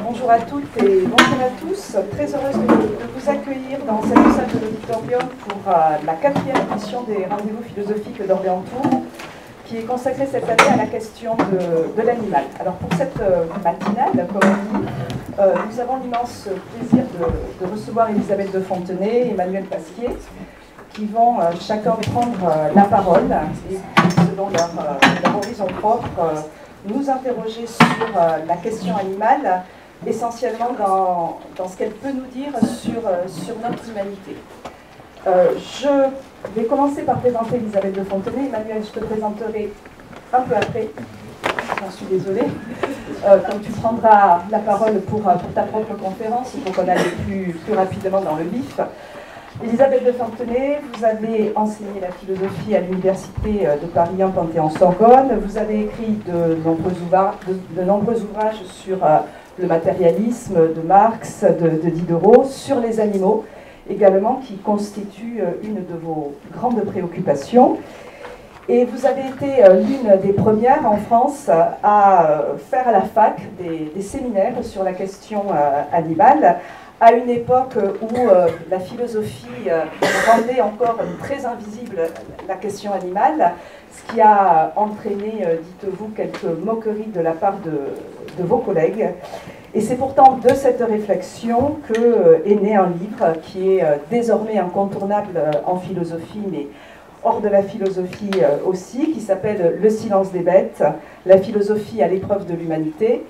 Bonjour à toutes et bonjour à tous. Très heureuse de vous accueillir dans cette salle de l'auditorium pour la 4e édition des rendez-vous philosophiques d'Orléans Tours, qui est consacrée cette année à la question de l'animal. Alors pour cette matinale, comme on dit, nous avons l'immense plaisir de recevoir Elisabeth de Fontenay et Emmanuel Pasquier, qui vont chacun prendre la parole et, selon leur horizon propre, nous interroger sur la question animale, essentiellement dans ce qu'elle peut nous dire sur notre humanité. Je vais commencer par présenter Elisabeth de Fontenay. Emmanuel, je te présenterai un peu après. J'en suis désolée. Quand tu prendras la parole pour ta propre conférence, il faut qu'on aille plus rapidement dans le vif. Elisabeth de Fontenay, vous avez enseigné la philosophie à l'Université de Paris 1 Panthéon-Sorbonne. Vous avez écrit de nombreux ouvrages sur le matérialisme de Marx, de Diderot, sur les animaux également, qui constituent une de vos grandes préoccupations. Et vous avez été l'une des premières en France à faire à la fac des séminaires sur la question animale, à une époque où la philosophie rendait encore très invisible la question animale, ce qui a entraîné, dites-vous, quelques moqueries de la part de vos collègues. Et c'est pourtant de cette réflexion qu'est né un livre qui est désormais incontournable en philosophie, mais hors de la philosophie aussi, qui s'appelle « Le silence des bêtes, la philosophie à l'épreuve de l'humanité ».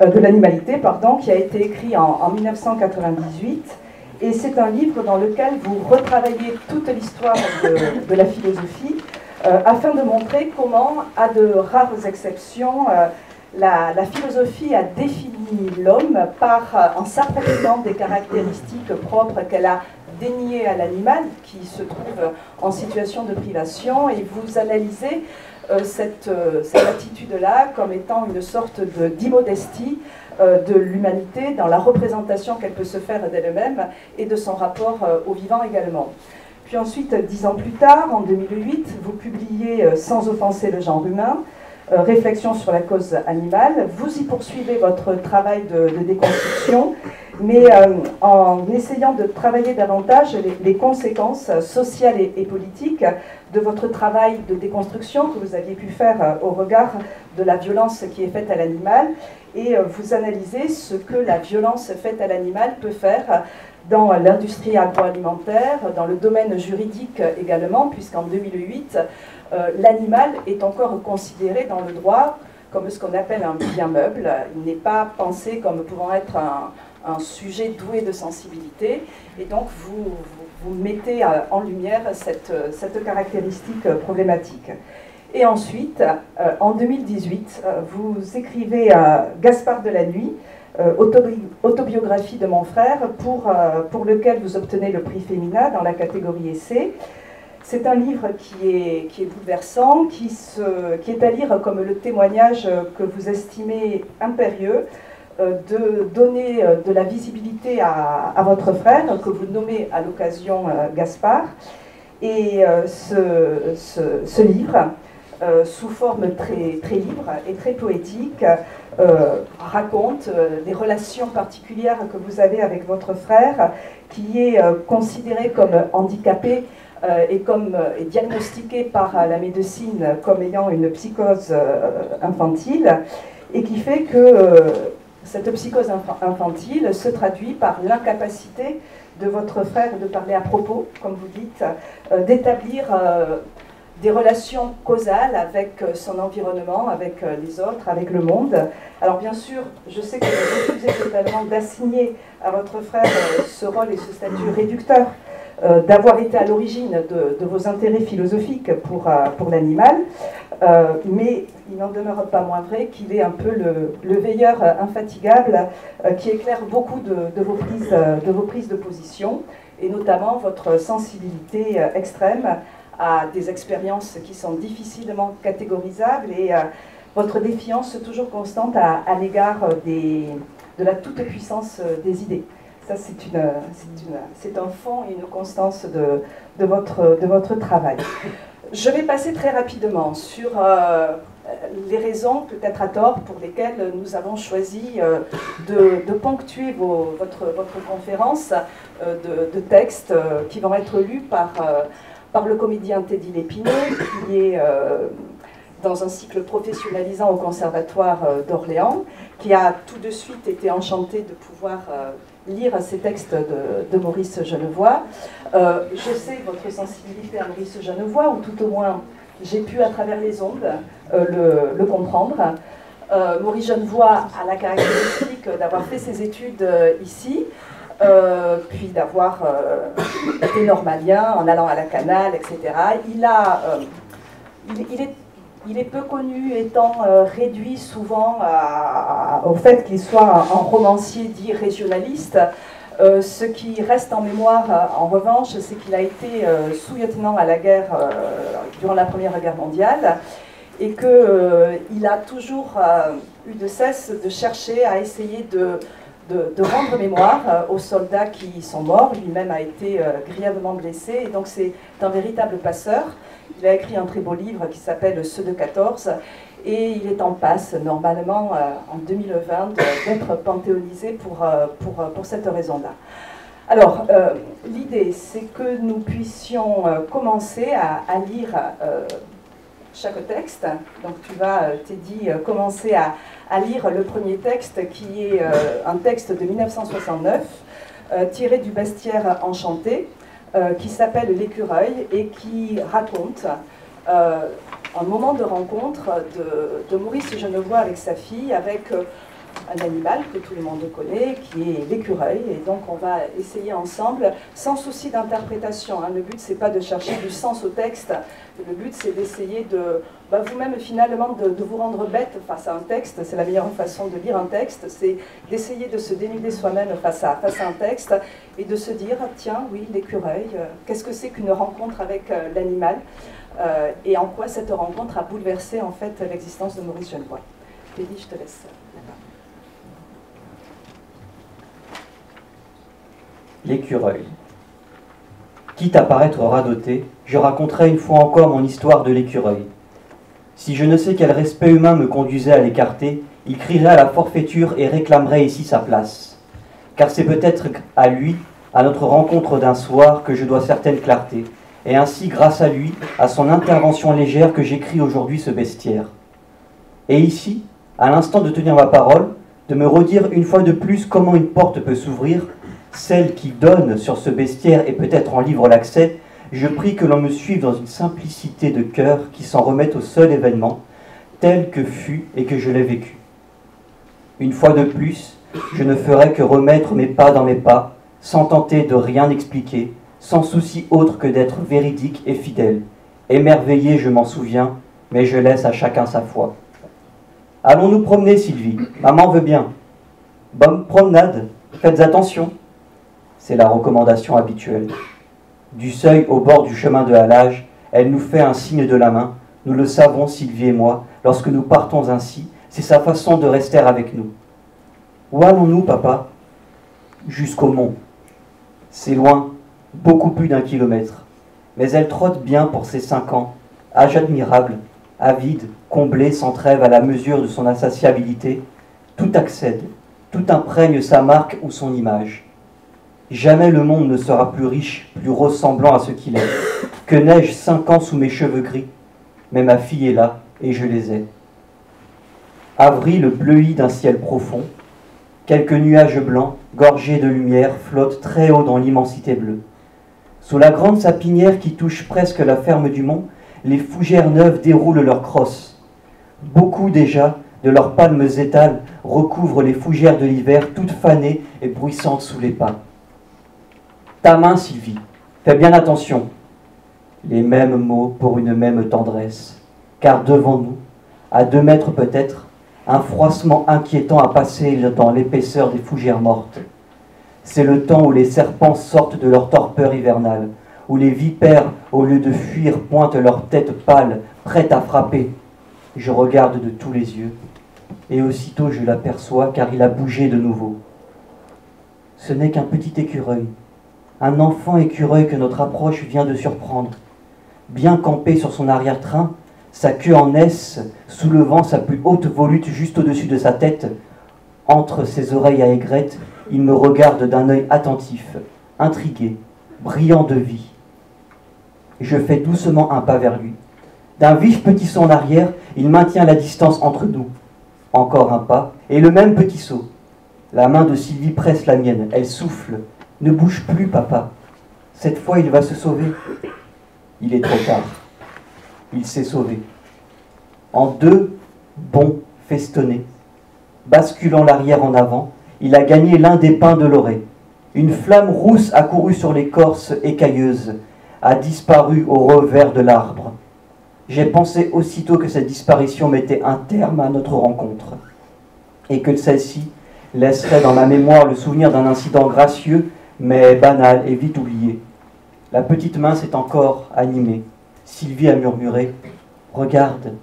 De l'animalité, pardon, qui a été écrit en 1998. Et c'est un livre dans lequel vous retravaillez toute l'histoire de la philosophie afin de montrer comment, à de rares exceptions, la philosophie a défini l'homme en s'appropriant des caractéristiques propres qu'elle a déniées à l'animal, qui se trouve en situation de privation, et vous analysez cette attitude-là comme étant une sorte d'immodestie de l'humanité dans la représentation qu'elle peut se faire d'elle-même et de son rapport au vivant également. Puis ensuite, 10 ans plus tard, en 2008, vous publiez « Sans offenser le genre humain », réflexion sur la cause animale. Vous y poursuivez votre travail de déconstruction, mais en essayant de travailler davantage les conséquences sociales et politiques de votre travail de déconstruction que vous aviez pu faire au regard de la violence qui est faite à l'animal, et vous analysez ce que la violence faite à l'animal peut faire dans l'industrie agroalimentaire, dans le domaine juridique également, puisqu'en 2008, l'animal est encore considéré dans le droit comme ce qu'on appelle un bien meuble. Il n'est pas pensé comme pouvant être un sujet doué de sensibilité, et donc vous mettez en lumière cette caractéristique problématique. Et ensuite, en 2018, vous écrivez Gaspard de la Nuit, autobiographie de mon frère, pour lequel vous obtenez le prix Femina dans la catégorie essai. C'est un livre qui est bouleversant, qui est à lire comme le témoignage que vous estimez impérieux de donner de la visibilité à votre frère, que vous nommez à l'occasion Gaspard. Et ce livre, sous forme très libre et très poétique, raconte des relations particulières que vous avez avec votre frère, qui est considéré comme handicapé et diagnostiqué par la médecine comme ayant une psychose infantile, et qui fait que cette psychose infantile se traduit par l'incapacité de votre frère de parler à propos, comme vous dites, d'établir des relations causales avec son environnement, avec les autres, avec le monde. Alors bien sûr, je sais que vous refusez totalement d'assigner à votre frère ce rôle et ce statut réducteur, d'avoir été à l'origine de vos intérêts philosophiques pour l'animal, mais il n'en demeure pas moins vrai qu'il est un peu le veilleur infatigable qui éclaire beaucoup de vos prises de position, et notamment votre sensibilité extrême à des expériences qui sont difficilement catégorisables, et votre défiance toujours constante à l'égard de la toute-puissance des idées. Ça, c'est un fond et une constance de votre travail. Je vais passer très rapidement sur les raisons, peut-être à tort, pour lesquelles nous avons choisi de ponctuer votre conférence de textes qui vont être lus par le comédien Teddy Lépineux, qui est dans un cycle professionnalisant au Conservatoire d'Orléans, qui a tout de suite été enchanté de pouvoir lire ces textes de Maurice Genevoix. Je sais votre sensibilité à Maurice Genevoix, ou tout au moins j'ai pu à travers les ondes le comprendre. Maurice Genevoix a la caractéristique d'avoir fait ses études ici, puis d'avoir été normalien en allant à la Canale, etc. Il est peu connu, étant réduit souvent au fait qu'il soit un romancier dit régionaliste. Ce qui reste en mémoire, en revanche, c'est qu'il a été sous-lieutenant à la guerre durant la Première Guerre mondiale et qu'il a toujours eu de cesse de chercher à essayer de rendre mémoire aux soldats qui sont morts. Lui-même a été grièvement blessé, et donc c'est un véritable passeur. Il a écrit un très beau livre qui s'appelle Ceux de 14, et il est en passe, normalement, en 2020, d'être panthéonisé pour cette raison-là. Alors, l'idée, c'est que nous puissions commencer à lire chaque texte. Donc tu vas, Teddy, commencer à lire le premier texte, qui est un texte de 1969, tiré du bestiaire enchanté, qui s'appelle L'écureuil, et qui raconte un moment de rencontre de Maurice Genevoix avec sa fille, avec un animal que tout le monde connaît, qui est l'écureuil. Et donc on va essayer ensemble, sans souci d'interprétation. Le but, c'est pas de chercher du sens au texte, le but, c'est d'essayer de, vous-même finalement, de vous rendre bête face à un texte. C'est la meilleure façon de lire un texte, c'est d'essayer de se dénuder soi-même face à un texte, et de se dire, tiens, oui, l'écureuil, qu'est-ce que c'est qu'une rencontre avec l'animal, et en quoi cette rencontre a bouleversé en fait l'existence de Maurice Genevoix. Teddy, je te laisse la main. L'écureuil. Quitte à paraître radoté, je raconterai une fois encore mon histoire de l'écureuil. Si je ne sais quel respect humain me conduisait à l'écarter, il crierait à la forfaiture et réclamerait ici sa place. Car c'est peut-être à lui, à notre rencontre d'un soir, que je dois certaine clarté, et ainsi, grâce à lui, à son intervention légère, que j'écris aujourd'hui ce bestiaire. Et ici, à l'instant de tenir ma parole, de me redire une fois de plus comment une porte peut s'ouvrir, celle qui donne sur ce bestiaire et peut-être en livre l'accès, je prie que l'on me suive dans une simplicité de cœur qui s'en remette au seul événement, tel que fut et que je l'ai vécu. Une fois de plus, je ne ferai que remettre mes pas dans mes pas, sans tenter de rien expliquer, sans souci autre que d'être véridique et fidèle. Émerveillé, je m'en souviens, mais je laisse à chacun sa foi. Allons nous promener, Sylvie, maman veut bien. Bonne promenade, faites attention. C'est la recommandation habituelle. Du seuil au bord du chemin de halage, elle nous fait un signe de la main. Nous le savons, Sylvie et moi, lorsque nous partons ainsi, c'est sa façon de rester avec nous. Où allons-nous, papa? Jusqu'au mont. C'est loin, beaucoup plus d'1 kilomètre. Mais elle trotte bien pour ses 5 ans, âge admirable, avide, comblé sans trêve à la mesure de son insatiabilité. Tout accède, tout imprègne sa marque ou son image. Jamais le monde ne sera plus riche, plus ressemblant à ce qu'il est. Que n'ai-je 5 ans sous mes cheveux gris? Mais ma fille est là, et je les ai. Avril bleui d'un ciel profond. Quelques nuages blancs, gorgés de lumière, flottent très haut dans l'immensité bleue. Sous la grande sapinière qui touche presque la ferme du mont, les fougères neuves déroulent leurs crosses. Beaucoup déjà, de leurs palmes étales, recouvrent les fougères de l'hiver, toutes fanées et bruissantes sous les pas. Ta main, Sylvie, fais bien attention. Les mêmes mots pour une même tendresse, car devant nous, à 2 mètres peut-être, un froissement inquiétant a passé dans l'épaisseur des fougères mortes. C'est le temps où les serpents sortent de leur torpeur hivernale, où les vipères, au lieu de fuir, pointent leur tête pâle, prête à frapper. Je regarde de tous les yeux, et aussitôt je l'aperçois, car il a bougé de nouveau. Ce n'est qu'un petit écureuil, un enfant écureuil que notre approche vient de surprendre. Bien campé sur son arrière-train, Sa queue en S, soulevant sa plus haute volute juste au-dessus de sa tête. Entre ses oreilles à aigrettes, il me regarde d'un œil attentif, intrigué, brillant de vie. Je fais doucement un pas vers lui. D'un vif petit saut en arrière, il maintient la distance entre nous. Encore un pas, et le même petit saut. La main de Sylvie presse la mienne, elle souffle. « Ne bouge plus, papa. Cette fois, il va se sauver. » Il est trop tard. Il s'est sauvé. En deux bonds festonnés, basculant l'arrière en avant, il a gagné l'un des pins de l'orée. Une flamme rousse a couru sur l'écorce écailleuse, a disparu au revers de l'arbre. J'ai pensé aussitôt que cette disparition mettait un terme à notre rencontre, et que celle-ci laisserait dans ma mémoire le souvenir d'un incident gracieux, mais banal et vite oublié. La petite main s'est encore animée. Sylvie a murmuré « Regarde !»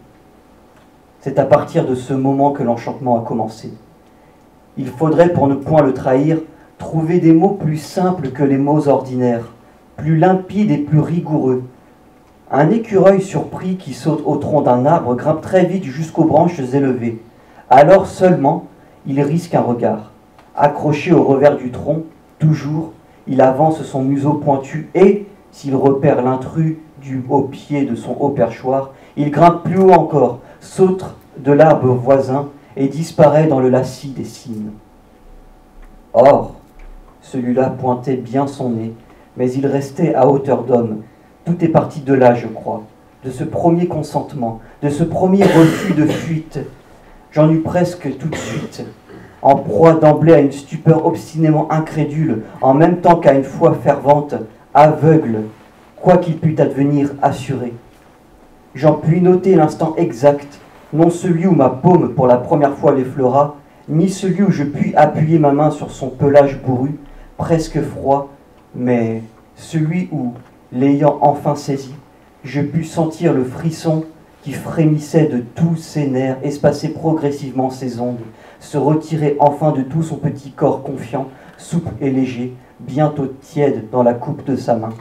C'est à partir de ce moment que l'enchantement a commencé. Il faudrait, pour ne point le trahir, trouver des mots plus simples que les mots ordinaires, plus limpides et plus rigoureux. Un écureuil surpris qui saute au tronc d'un arbre grimpe très vite jusqu'aux branches élevées. Alors seulement, il risque un regard. Accroché au revers du tronc, toujours, il avance son museau pointu et, s'il repère l'intrus du haut pied de son haut perchoir, il grimpe plus haut encore, saute de l'arbre voisin et disparaît dans le lacis des cygnes. Or, celui-là pointait bien son nez, mais il restait à hauteur d'homme. Tout est parti de là, je crois, de ce premier consentement, de ce premier refus de fuite. J'en eus presque tout de suite, en proie d'emblée à une stupeur obstinément incrédule, en même temps qu'à une foi fervente, aveugle, quoi qu'il pût advenir, assuré. J'en puis noter l'instant exact, non celui où ma paume pour la première fois l'effleura, ni celui où je puis appuyer ma main sur son pelage bourru, presque froid, mais celui où, l'ayant enfin saisi, je pus sentir le frisson qui frémissait de tous ses nerfs, espacer progressivement ses ondes, se retirer enfin de tout son petit corps confiant, souple et léger, bientôt tiède dans la coupe de sa main.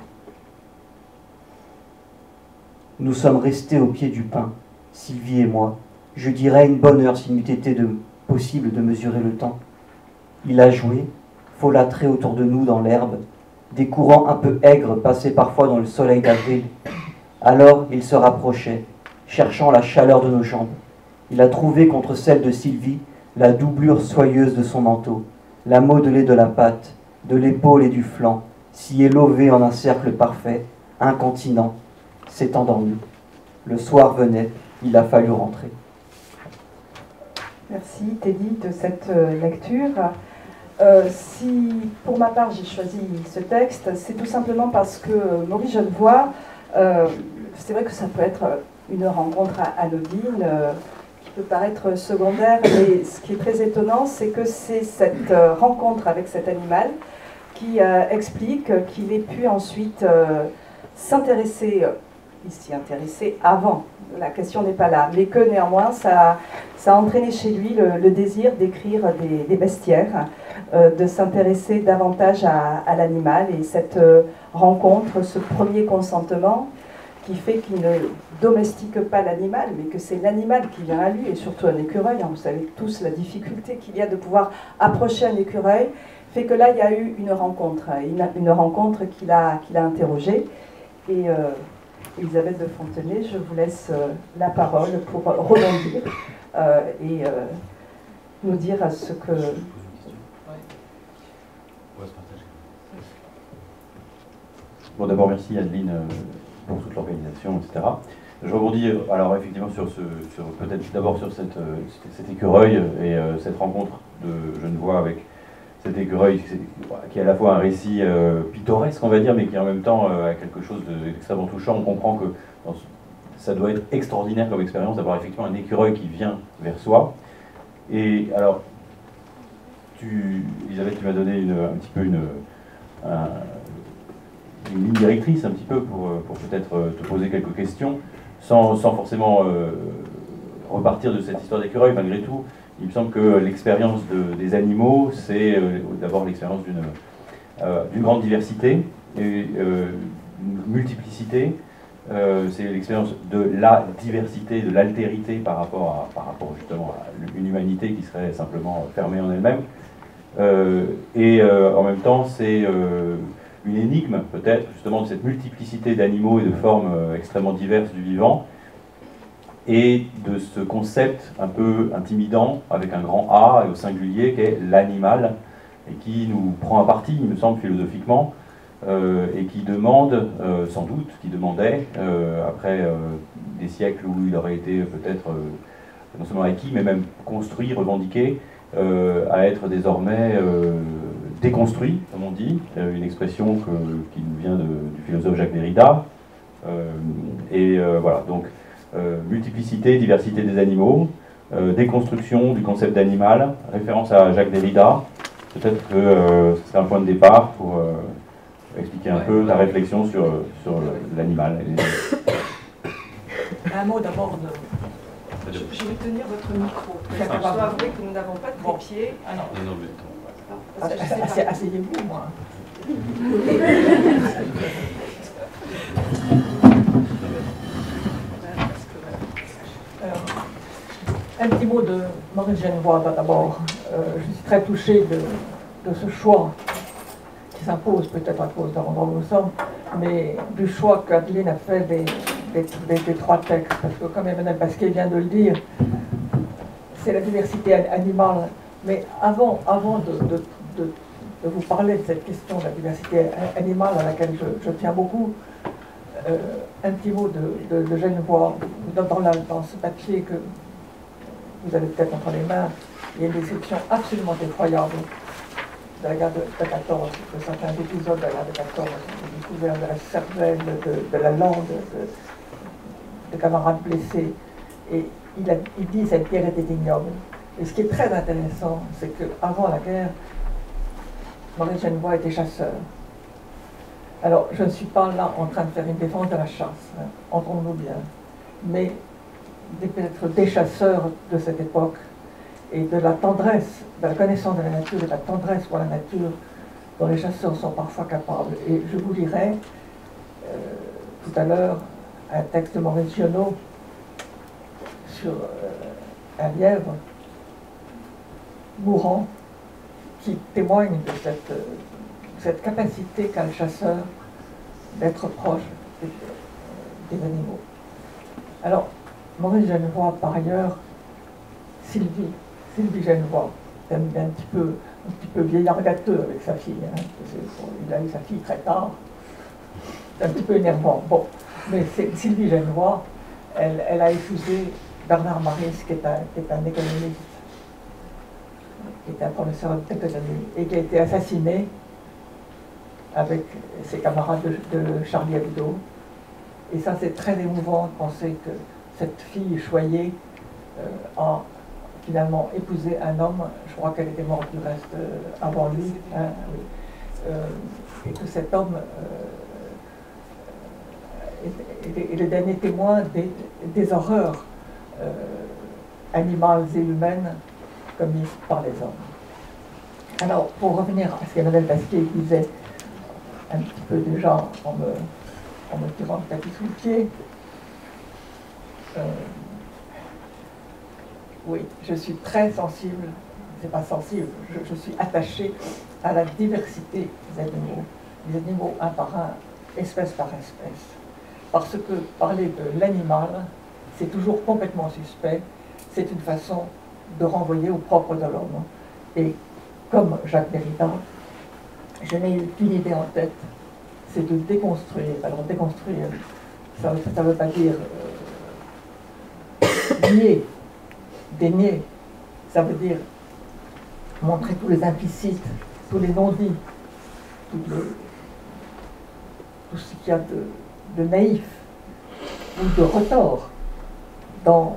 Nous sommes restés au pied du pin, Sylvie et moi. Je dirais une bonne heure s'il m'eût été possible de mesurer le temps. Il a joué, folâtré autour de nous dans l'herbe. Des courants un peu aigres passaient parfois dans le soleil d'avril. Alors il se rapprochait, cherchant la chaleur de nos jambes. Il a trouvé contre celle de Sylvie la doublure soyeuse de son manteau, la modelée de la patte, de l'épaule et du flanc, s'y est lové en un cercle parfait, incontinent, s'est endormi. Le soir venait, il a fallu rentrer. Merci Teddy de cette lecture. Si pour ma part j'ai choisi ce texte, c'est tout simplement parce que Maurice Genevoix, c'est vrai que ça peut être une rencontre anodine, qui peut paraître secondaire, mais ce qui est très étonnant, c'est que c'est cette rencontre avec cet animal qui explique qu'il ait pu ensuite s'intéresser, il s'y intéressait avant, la question n'est pas là, mais que néanmoins ça a entraîné chez lui le désir d'écrire des bestiaires, de s'intéresser davantage à l'animal, et cette rencontre, ce premier consentement qui fait qu'il ne domestique pas l'animal, mais que c'est l'animal qui vient à lui, et surtout un écureuil, hein, vous savez tous la difficulté qu'il y a de pouvoir approcher un écureuil, fait que là il y a eu une rencontre qu'il a interrogée, et Elisabeth de Fontenay, je vous laisse la parole pour rebondir et nous dire ce que... Bon, d'abord, merci Adeline pour toute l'organisation, etc. Je rebondis alors effectivement peut-être d'abord sur cet écureuil et cette rencontre de Genevoix avec cet écureuil qui est à la fois un récit pittoresque, on va dire, mais qui en même temps a quelque chose d'extrêmement touchant. On comprend que ça doit être extraordinaire comme expérience d'avoir effectivement un écureuil qui vient vers soi. Et alors, Elisabeth, tu m'as donné un petit peu une ligne directrice un petit peu pour peut-être te poser quelques questions, sans forcément repartir de cette histoire d'écureuil. Malgré tout, il me semble que l'expérience des animaux, c'est d'abord l'expérience d'une grande diversité et une multiplicité c'est l'expérience de la diversité, de l'altérité par rapport justement à une humanité qui serait simplement fermée en elle-même. En même temps, c'est une énigme peut-être justement de cette multiplicité d'animaux et de formes extrêmement diverses du vivant, et de ce concept un peu intimidant avec un grand A et au singulier qu'est l'animal, et qui nous prend à partie, il me semble, philosophiquement, et qui demande, sans doute, qui demandait, après des siècles où il aurait été peut-être non seulement acquis, mais même construit, revendiqué, à être désormais déconstruit, comme on dit, une expression qui nous vient du philosophe Jacques Derrida. Voilà, donc multiplicité, diversité des animaux, déconstruction du concept d'animal, référence à Jacques Derrida. Peut-être que c'est un point de départ pour expliquer un peu ta réflexion sur l'animal. Un mot d'abord de... Je vais tenir votre micro. Je dois avouer que nous n'avons pas de trépied. Ah non. Non, mais Asseyez-vous, moi. Un petit mot de Maurice Genevoix d'abord. Je suis très touchée de ce choix qui s'impose peut-être à cause de l'endroit où nous sommes, mais du choix qu'Adeline a fait des trois textes, parce que comme Emmanuel Basquet vient de le dire, c'est la diversité animale. Mais avant de vous parler de cette question de la diversité animale à laquelle je tiens beaucoup, un petit mot de Genevoix. Dans ce papier que vous avez peut-être entre les mains, il y a une description absolument effroyable de la guerre de 14, de certains épisodes de la guerre de 14, de découverte de la cervelle, de la langue, de camarades blessés. Et il dit que cette guerre était ignoble. Et ce qui est très intéressant, c'est qu'avant la guerre, Maurice Genevoix était chasseur. Alors, je ne suis pas là en train de faire une défense de la chasse, hein, entendons-nous bien, mais peut-être des chasseurs de cette époque et de la tendresse, de la connaissance de la nature et de la tendresse pour la nature dont les chasseurs sont parfois capables. Et je vous lirai tout à l'heure un texte de Maurice Giono sur un lièvre mourant qui témoigne de cette capacité qu'a le chasseur d'être proche des animaux. Alors, Maurice Genevoix, par ailleurs, Sylvie Genevoix, c'est un petit peu vieillard gâteux avec sa fille, hein, il a eu sa fille très tard, c'est un petit peu énervant. Bon, mais Sylvie Genevoix, elle a épousé Bernard Maris, qui est un économiste, qui est un professeur d'économie, et qui a été assassiné avec ses camarades de Charlie Hebdo. Et ça, c'est très émouvant de penser que cette fille choyée a finalement épousé un homme, je crois qu'elle était morte du reste avant lui, hein, oui. Et que cet homme est le dernier témoin des horreurs animales et humaines commises par les hommes. Alors, pour revenir à ce qu'Emmanuel Basquet disait un petit peu déjà en me tirant le tapis sous le pied, oui, je suis très sensible, c'est pas sensible, je suis attachée à la diversité des animaux un par un, espèce par espèce. Parce que parler de l'animal, c'est toujours complètement suspect, c'est une façon de renvoyer au propre de l'homme. Et comme Jacques Derrida, je n'ai eu qu'une idée en tête, c'est de déconstruire. Alors déconstruire, ça ne veut pas dire nier, dénier, ça veut dire montrer tous les implicites, tous les non-dits, tout ce qu'il y a de naïf ou de retors dans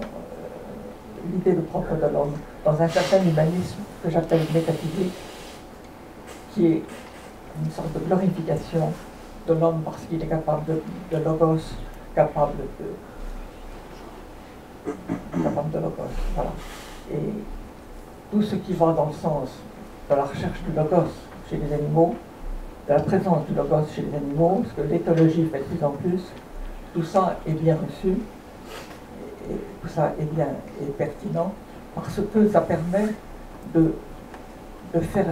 l'idée de propre de l'homme, dans un certain humanisme que j'appelle métaphysique, qui est une sorte de glorification de l'homme parce qu'il est capable de logos, capable de logos, voilà. Et tout ce qui va dans le sens de la recherche du logos chez les animaux, de la présence du logos chez les animaux, ce que l'éthologie fait de plus en plus, tout ça est bien reçu, et tout ça est pertinent, parce que ça permet de faire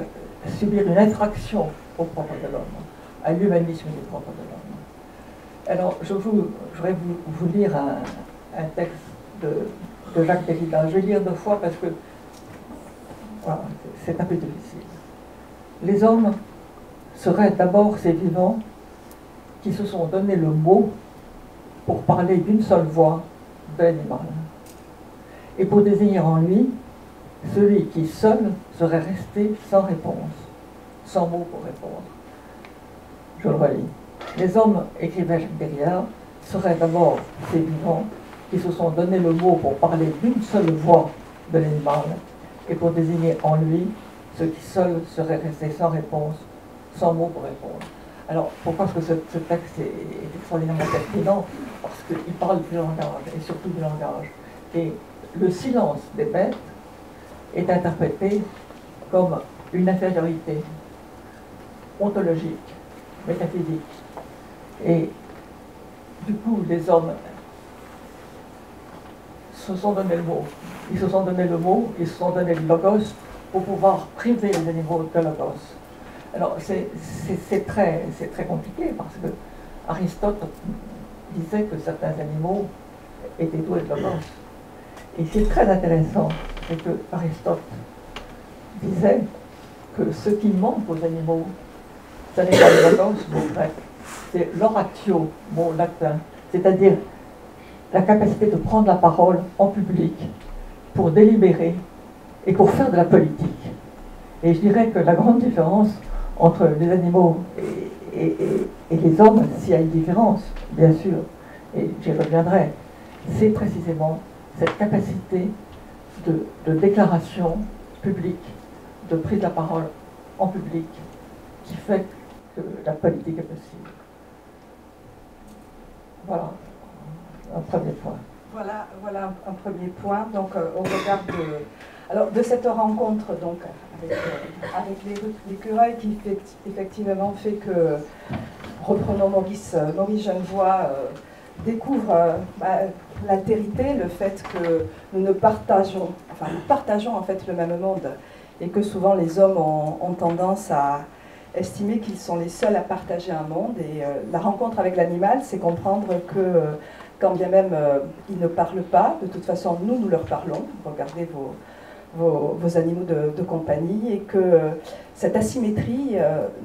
subir une infraction au propre de l'homme, à l'humanisme du propre de l'homme. Alors, je voudrais vous lire un texte de Jacques Derrida. Je vais lire 2 fois parce que voilà, c'est un peu difficile. Les hommes seraient d'abord ces vivants qui se sont donné le mot pour parler d'une seule voix de l'animal, et pour désigner en lui celui qui seul serait resté sans réponse, sans mot pour répondre. Je le relis. Les hommes, écrivait Jacques Derrida, seraient d'abord ces vivants qui se sont donné le mot pour parler d'une seule voix de l'animal, et pour désigner en lui ceux qui seuls seraient restés sans réponse, sans mot pour répondre. Alors, pourquoi est-ce que ce texte est extraordinairement pertinent? Parce qu'il parle du langage, et surtout du langage. Et le silence des bêtes est interprété comme une infériorité ontologique, métaphysique. Et du coup, les hommes se sont donné le mot. Ils se sont donné le mot, ils se sont donné le logos pour pouvoir priver les animaux de logos. Alors, c'est très compliqué parce que Aristote disait que certains animaux étaient doués de logos. Et c'est très intéressant, c'est que Aristote disait que ce qui manque aux animaux, ce n'est pas le logos, mot grec, c'est l'oratio, mot latin, c'est-à-dire la capacité de prendre la parole en public pour délibérer et pour faire de la politique. Et je dirais que la grande différence entre les animaux et les hommes, s'il y a une différence, bien sûr, et j'y reviendrai, c'est précisément cette capacité de déclaration publique, de prise de la parole en public, qui fait que la politique est possible. Voilà un premier point. Voilà un premier point. Donc, au regard de cette rencontre donc, avec l'écureuil qui effectivement fait que, reprenons Maurice Genevoix, découvre l'altérité, le fait que nous partageons en fait le même monde, et que souvent les hommes ont tendance à estimer qu'ils sont les seuls à partager un monde. Et la rencontre avec l'animal, c'est comprendre que quand bien même ils ne parlent pas, de toute façon nous leur parlons. Regardez vos animaux de compagnie, et que cette asymétrie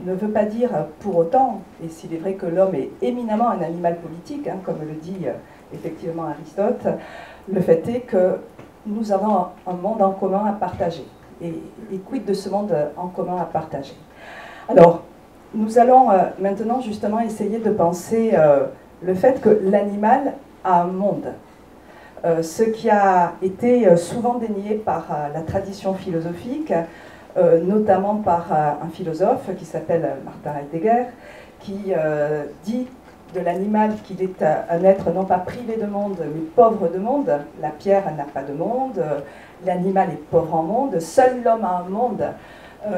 ne veut pas dire pour autant, et s'il est vrai que l'homme est éminemment un animal politique, hein, comme le dit effectivement Aristote, le fait est que nous avons un monde en commun à partager. Et quid de ce monde en commun à partager? Alors, nous allons maintenant justement essayer de penser le fait que l'animal a un monde. Ce qui a été souvent dénié par la tradition philosophique, notamment par un philosophe qui s'appelle Martin Heidegger, qui dit de l'animal qu'il est un être non pas privé de monde, mais pauvre de monde. La pierre n'a pas de monde, l'animal est pauvre en monde, seul l'homme a un monde,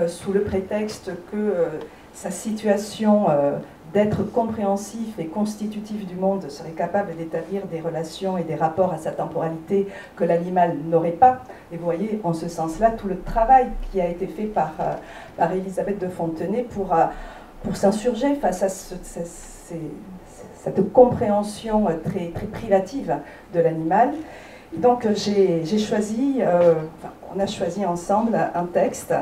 sous le prétexte que sa situation d'être compréhensif et constitutif du monde serait capable d'établir des relations et des rapports à sa temporalité que l'animal n'aurait pas. Et vous voyez, en ce sens-là, tout le travail qui a été fait par Élisabeth de Fontenay pour s'insurger face à cette compréhension très, très privative de l'animal. Donc j'ai choisi, on a choisi ensemble un texte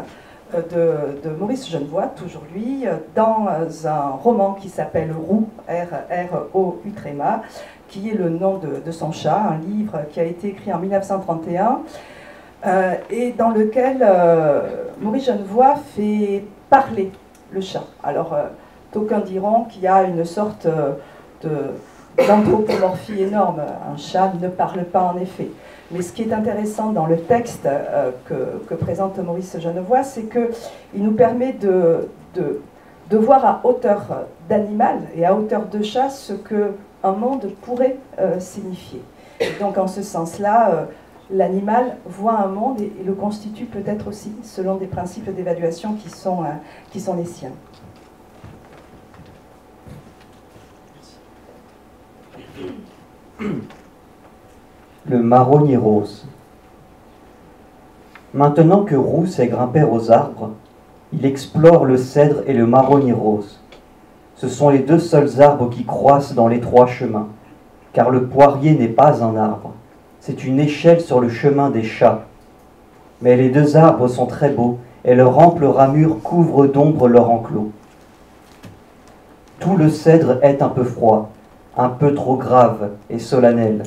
de Maurice Genevoix, toujours lui, dans un roman qui s'appelle Roux, R-O-U tréma, qui est le nom de son chat, un livre qui a été écrit en 1931, et dans lequel Maurice Genevoix fait parler le chat. Alors, d'aucuns diront qu'il y a une sorte d'anthropomorphie énorme. Un chat ne parle pas en effet. Mais ce qui est intéressant dans le texte que présente Maurice Genevoix, c'est qu'il nous permet de voir à hauteur d'animal et à hauteur de chat ce qu'un monde pourrait signifier. Et donc en ce sens-là, l'animal voit un monde et le constitue peut-être aussi selon des principes d'évaluation qui sont les siens. Le marronnier rose. Maintenant que Roux sait grimper aux arbres, il explore le cèdre et le marronnier rose. Ce sont les deux seuls arbres qui croissent dans l'étroit chemin, car le poirier n'est pas un arbre, c'est une échelle sur le chemin des chats. Mais les deux arbres sont très beaux, et leur ample ramure couvre d'ombre leur enclos. Tout le cèdre est un peu froid, un peu trop grave et solennel.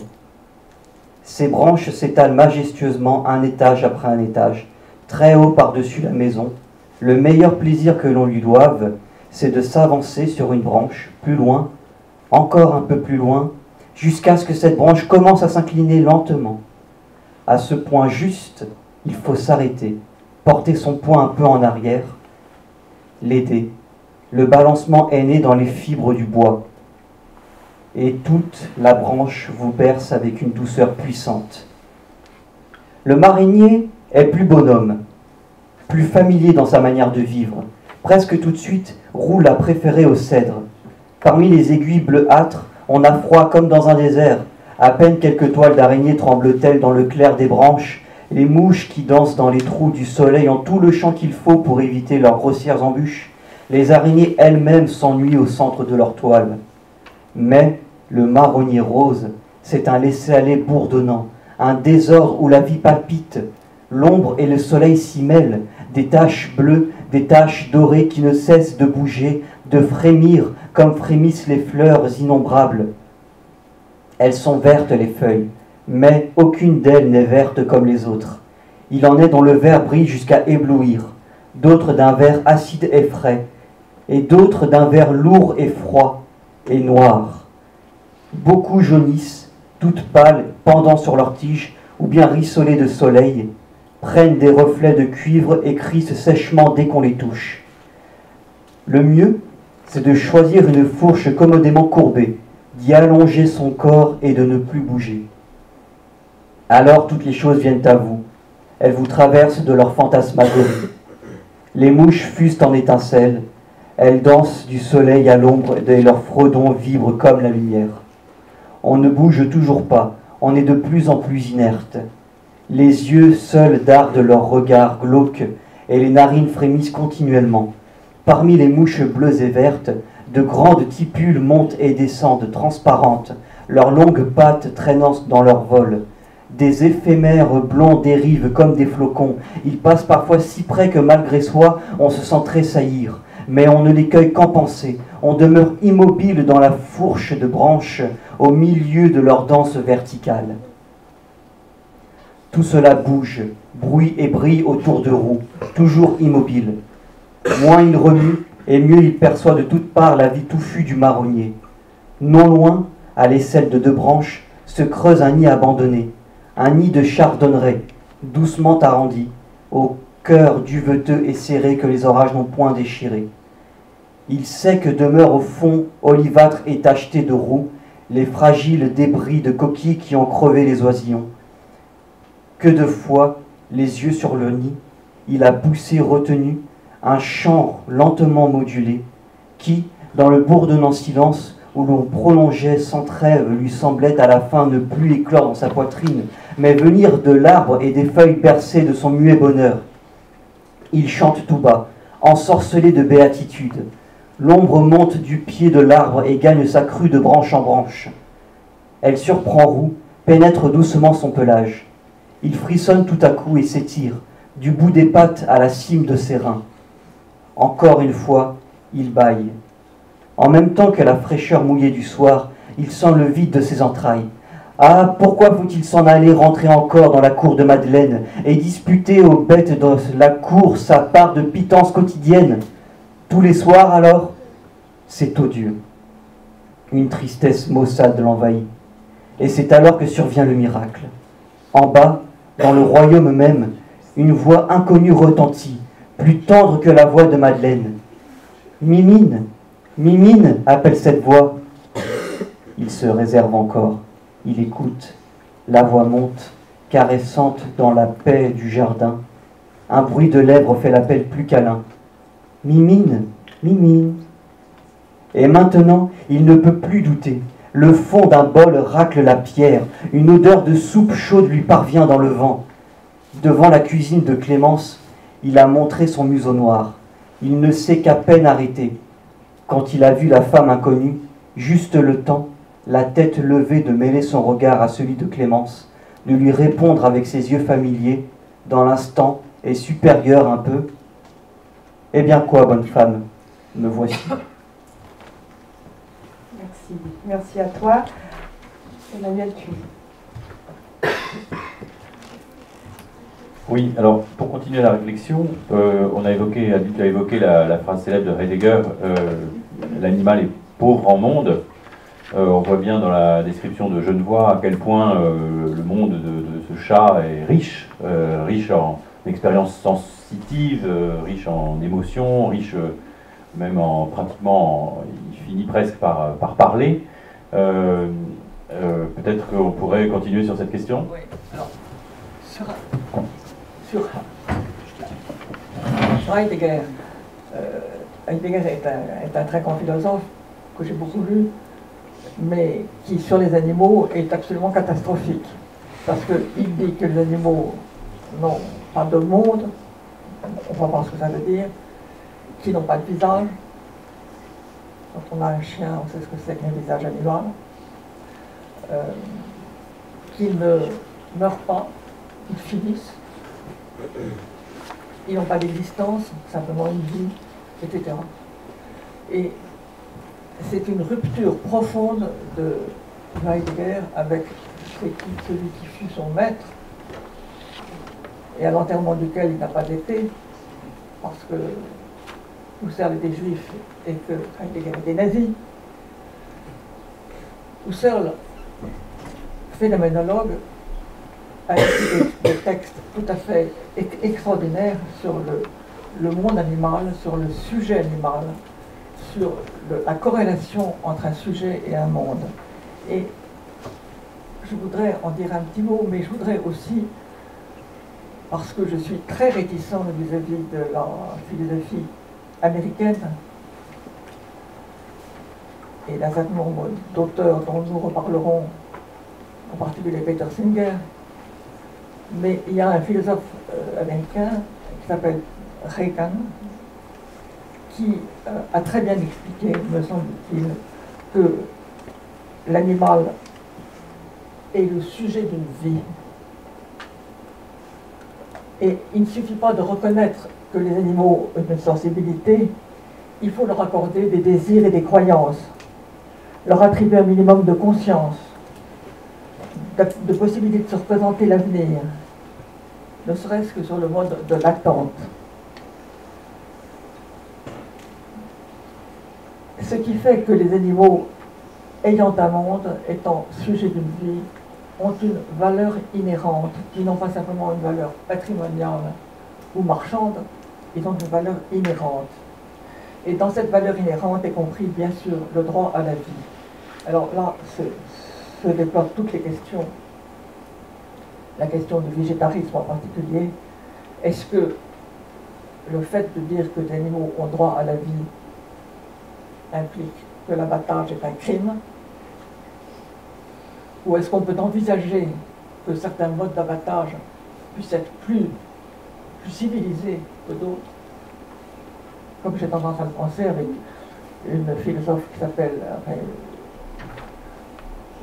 Ses branches s'étalent majestueusement un étage après un étage, très haut par-dessus la maison. Le meilleur plaisir que l'on lui doive, c'est de s'avancer sur une branche, plus loin, encore un peu plus loin, jusqu'à ce que cette branche commence à s'incliner lentement. À ce point juste, il faut s'arrêter, porter son poing un peu en arrière, l'aider. Le balancement est né dans les fibres du bois. Et toute la branche vous berce avec une douceur puissante. Le marronnier est plus bonhomme, plus familier dans sa manière de vivre. Presque tout de suite, Roux l'a préféré au cèdre. Parmi les aiguilles bleuâtres, on a froid comme dans un désert. À peine quelques toiles d'araignées tremblent-elles dans le clair des branches. Les mouches qui dansent dans les trous du soleil ont tout le champ qu'il faut pour éviter leurs grossières embûches. Les araignées elles-mêmes s'ennuient au centre de leur toile. Mais le marronnier rose, c'est un laisser-aller bourdonnant, un désordre où la vie palpite. L'ombre et le soleil s'y mêlent, des taches bleues, des taches dorées qui ne cessent de bouger, de frémir comme frémissent les fleurs innombrables. Elles sont vertes les feuilles, mais aucune d'elles n'est verte comme les autres. Il en est dont le vert brille jusqu'à éblouir, d'autres d'un vert acide et frais, et d'autres d'un vert lourd et froid et noir. Beaucoup jaunissent, toutes pâles, pendant sur leurs tiges, ou bien rissolées de soleil, prennent des reflets de cuivre et crissent sèchement dès qu'on les touche. Le mieux, c'est de choisir une fourche commodément courbée, d'y allonger son corps et de ne plus bouger. Alors toutes les choses viennent à vous, elles vous traversent de leur fantasmagorie. Les mouches fusent en étincelles, elles dansent du soleil à l'ombre et leurs fredons vibrent comme la lumière. On ne bouge toujours pas, on est de plus en plus inerte. Les yeux seuls dardent leur regard glauque et les narines frémissent continuellement. Parmi les mouches bleues et vertes, de grandes tipules montent et descendent transparentes, leurs longues pattes traînant dans leur vol. Des éphémères blancs dérivent comme des flocons. Ils passent parfois si près que malgré soi, on se sent tressaillir. Mais on ne les cueille qu'en pensée. On demeure immobile dans la fourche de branches, au milieu de leur danse verticale. Tout cela bouge, bruit et brille autour de Roux, toujours immobile. Moins il remue, et mieux il perçoit de toutes parts la vie touffue du marronnier. Non loin, à l'aisselle de deux branches, se creuse un nid abandonné, un nid de chardonneret, doucement arrondi, au cœur duveteux et serré que les orages n'ont point déchiré. Il sait que demeurent au fond, olivâtre et tacheté de roux, les fragiles débris de coquilles qui ont crevé les oisillons. Que de fois, les yeux sur le nid, il a poussé retenu un chant lentement modulé, qui, dans le bourdonnant silence où l'on prolongeait sans trêve, lui semblait à la fin ne plus éclore dans sa poitrine, mais venir de l'arbre et des feuilles percées de son muet bonheur. Il chante tout bas, ensorcelé de béatitude. L'ombre monte du pied de l'arbre et gagne sa crue de branche en branche. Elle surprend Roux, pénètre doucement son pelage. Il frissonne tout à coup et s'étire, du bout des pattes à la cime de ses reins. Encore une fois, il bâille. En même temps que la fraîcheur mouillée du soir, il sent le vide de ses entrailles. Ah, pourquoi faut-il s'en aller rentrer encore dans la cour de Madeleine et disputer aux bêtes de la cour sa part de pitance quotidienne? Tous les soirs, alors? C'est odieux. Une tristesse maussade l'envahit. Et c'est alors que survient le miracle. En bas, dans le royaume même, une voix inconnue retentit, plus tendre que la voix de Madeleine. « Mimine, Mimine !» appelle cette voix. Il se réserve encore. Il écoute. La voix monte, caressante dans la paix du jardin. Un bruit de lèvres fait l'appel plus câlin. « Mimine, Mimine !» Et maintenant, il ne peut plus douter. Le fond d'un bol racle la pierre. Une odeur de soupe chaude lui parvient dans le vent. Devant la cuisine de Clémence, il a montré son museau noir. Il ne s'est qu'à peine arrêté. Quand il a vu la femme inconnue, juste le temps, la tête levée, de mêler son regard à celui de Clémence, de lui répondre avec ses yeux familiers, dans l'instant et supérieur un peu. « Eh bien quoi, bonne femme, me voici. » Merci. Merci à toi. Emmanuel, tu... Oui, alors pour continuer la réflexion, on a évoqué, Adil a évoqué la phrase célèbre de Heidegger, l'animal est pauvre en monde. On voit bien dans la description de Genevois à quel point le monde de ce chat est riche, riche en expériences sensitives, riche en émotions, riche même en pratiquement, il finit presque par parler. Peut-être qu'on pourrait continuer sur cette question. Oui, alors, sur Heidegger, Heidegger est un très grand philosophe que j'ai beaucoup lu, mais qui, sur les animaux, est absolument catastrophique. Parce qu'il dit que les animaux n'ont pas de monde, on va voir ce que ça veut dire, qui n'ont pas de visage. Quand on a un chien, on sait ce que c'est qu'un visage animal. Qu'ils ne meurent pas, ils finissent. Ils n'ont pas d'existence, simplement une vie, etc. Et c'est une rupture profonde de Heidegger avec celui qui fut son maître, et à l'enterrement duquel il n'a pas été, parce que Husserl était juif et que Heidegger était nazi. Husserl, phénoménologue, a écrit des textes tout à fait extraordinaires sur le monde animal, sur le sujet animal, sur la corrélation entre un sujet et un monde. Et je voudrais en dire un petit mot, mais je voudrais aussi, parce que je suis très réticent vis-à-vis de la philosophie américaine, et d'un certain nombre d'auteurs dont nous reparlerons, en particulier Peter Singer, mais il y a un philosophe américain qui s'appelle Reagan, qui a très bien expliqué, me semble-t-il, que l'animal est le sujet d'une vie. Et il ne suffit pas de reconnaître que les animaux ont une sensibilité, il faut leur accorder des désirs et des croyances, leur attribuer un minimum de conscience, de possibilité de se représenter l'avenir, ne serait-ce que sur le mode de l'attente. Ce qui fait que les animaux, ayant un monde, étant sujet d'une vie, ont une valeur inhérente, qui n'ont pas simplement une valeur patrimoniale ou marchande, ils ont une valeur inhérente. Et dans cette valeur inhérente est compris, bien sûr, le droit à la vie. Alors là, se développent toutes les questions. La question du végétarisme en particulier. Est-ce que le fait de dire que les animaux ont droit à la vie implique que l'abattage est un crime? Ou est-ce qu'on peut envisager que certains modes d'abattage puissent être plus civilisés que d'autres? Comme j'ai tendance à le penser avec une philosophe qui s'appelle, enfin,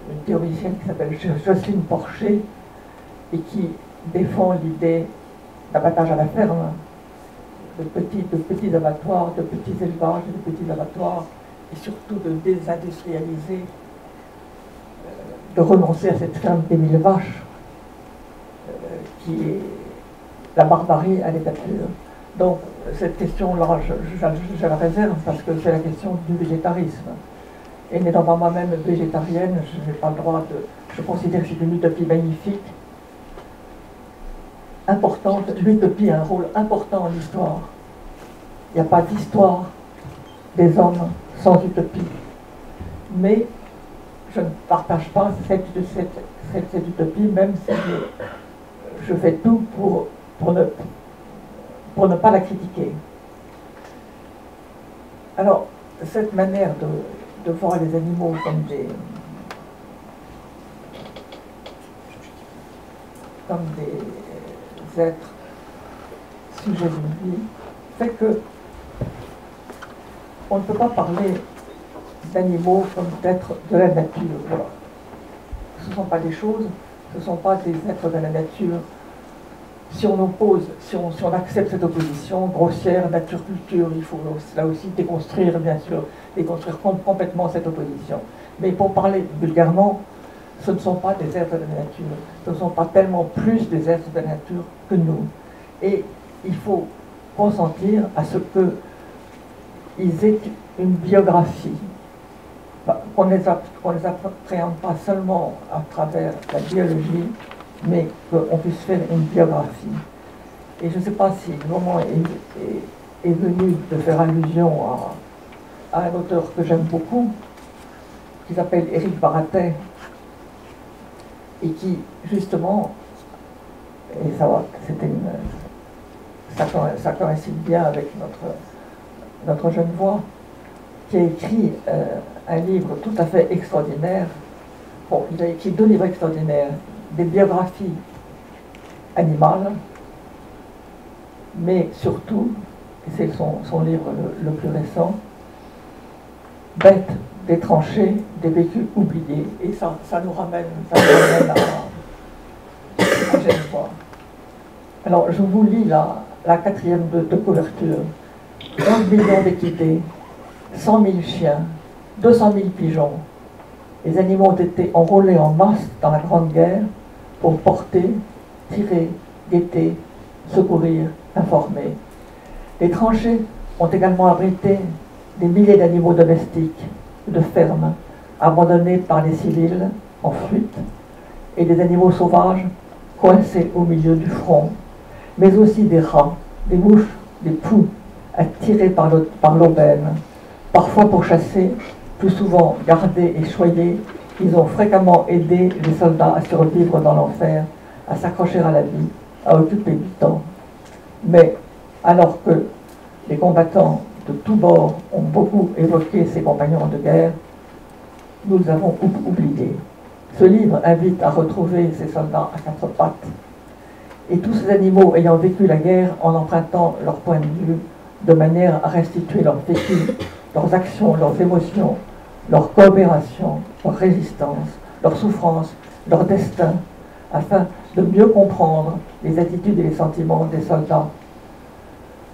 une théoricienne qui s'appelle Jocelyne Porcher, et qui défend l'idée d'abattage à la ferme, de petits abattoirs, de petits élevages, de petits abattoirs, et surtout de désindustrialiser, de renoncer à cette ferme des 1000 vaches, qui est la barbarie à l'état pur. Donc cette question-là, je la réserve parce que c'est la question du végétarisme. Et n'étant pas moi-même végétarienne, je n'ai pas le droit de... Je considère que c'est une utopie magnifique, importante. L'utopie a un rôle important en histoire. Il n'y a pas d'histoire des hommes sans utopie. Mais je ne partage pas cette utopie, même si je fais tout pour ne pas la critiquer. Alors, cette manière de voir les animaux comme comme des êtres sujets d'une vie, fait que on ne peut pas parler d'animaux comme d'êtres de la nature. Voilà. Ce ne sont pas des choses, ce ne sont pas des êtres de la nature. Si on oppose, si on accepte cette opposition grossière, nature-culture, il faut là aussi déconstruire, bien sûr, déconstruire complètement cette opposition. Mais pour parler vulgairement, ce ne sont pas des êtres de la nature, ce ne sont pas tellement plus des êtres de la nature que nous. Et il faut consentir à ce qu'ils aient une biographie, qu'on ne les appréhende pas seulement à travers la biologie, mais qu'on puisse faire une biographie. Et je ne sais pas si le moment est venu de faire allusion à un auteur que j'aime beaucoup, qui s'appelle Éric Baratet, et qui, justement, et ça coïncide bien avec notre jeune voix, qui a écrit un livre tout à fait extraordinaire. Bon, il a écrit 2 livres extraordinaires, des biographies animales, mais surtout, et c'est son livre le plus récent, Bêtes des tranchées, des vécus oubliés. Et ça nous ramène à Genevois. Alors, je vous lis la 4e de couverture. 11 millions d'équidés, 100 000 chiens, 200 000 pigeons. Les animaux ont été enrôlés en masse dans la Grande Guerre pour porter, tirer, guetter, secourir, informer. Les tranchées ont également abrité des milliers d'animaux domestiques, de fermes, abandonnés par les civils en fuite, et des animaux sauvages coincés au milieu du front, mais aussi des rats, des mouches, des poux, attirés par l'aubaine, parfois pour chasser, plus souvent gardés et choyés. Ils ont fréquemment aidé les soldats à survivre dans l'enfer, à s'accrocher à la vie, à occuper du temps. Mais alors que les combattants de tous bords ont beaucoup évoqué ces compagnons de guerre, nous les avons oubliés. Ce livre invite à retrouver ces soldats à 4 pattes, et tous ces animaux ayant vécu la guerre en empruntant leur point de vue, de manière à restituer leur vécu, leurs actions, leurs émotions, leur coopération, leur résistance, leur souffrance, leur destin, afin de mieux comprendre les attitudes et les sentiments des soldats.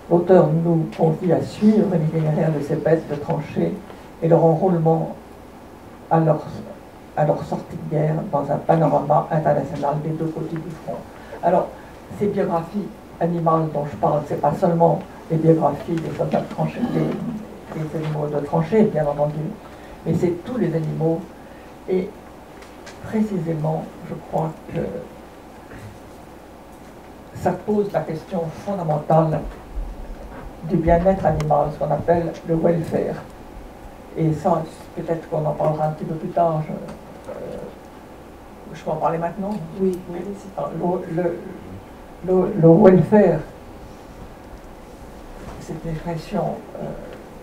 L'auteur nous confie à suivre l'itinéraire de ces bêtes de tranchées et leur enrôlement à leur sortie de guerre dans un panorama international des 2 côtés du front. Alors, ces biographies animales dont je parle, ce n'est pas seulement les biographies des soldats de tranchées, des animaux de tranchées, bien entendu, mais c'est tous les animaux. Et précisément, je crois que ça pose la question fondamentale du bien-être animal, ce qu'on appelle le welfare. Et ça, peut-être qu'on en parlera un petit peu plus tard. Je peux en parler maintenant? Oui. Le welfare, c'est une expression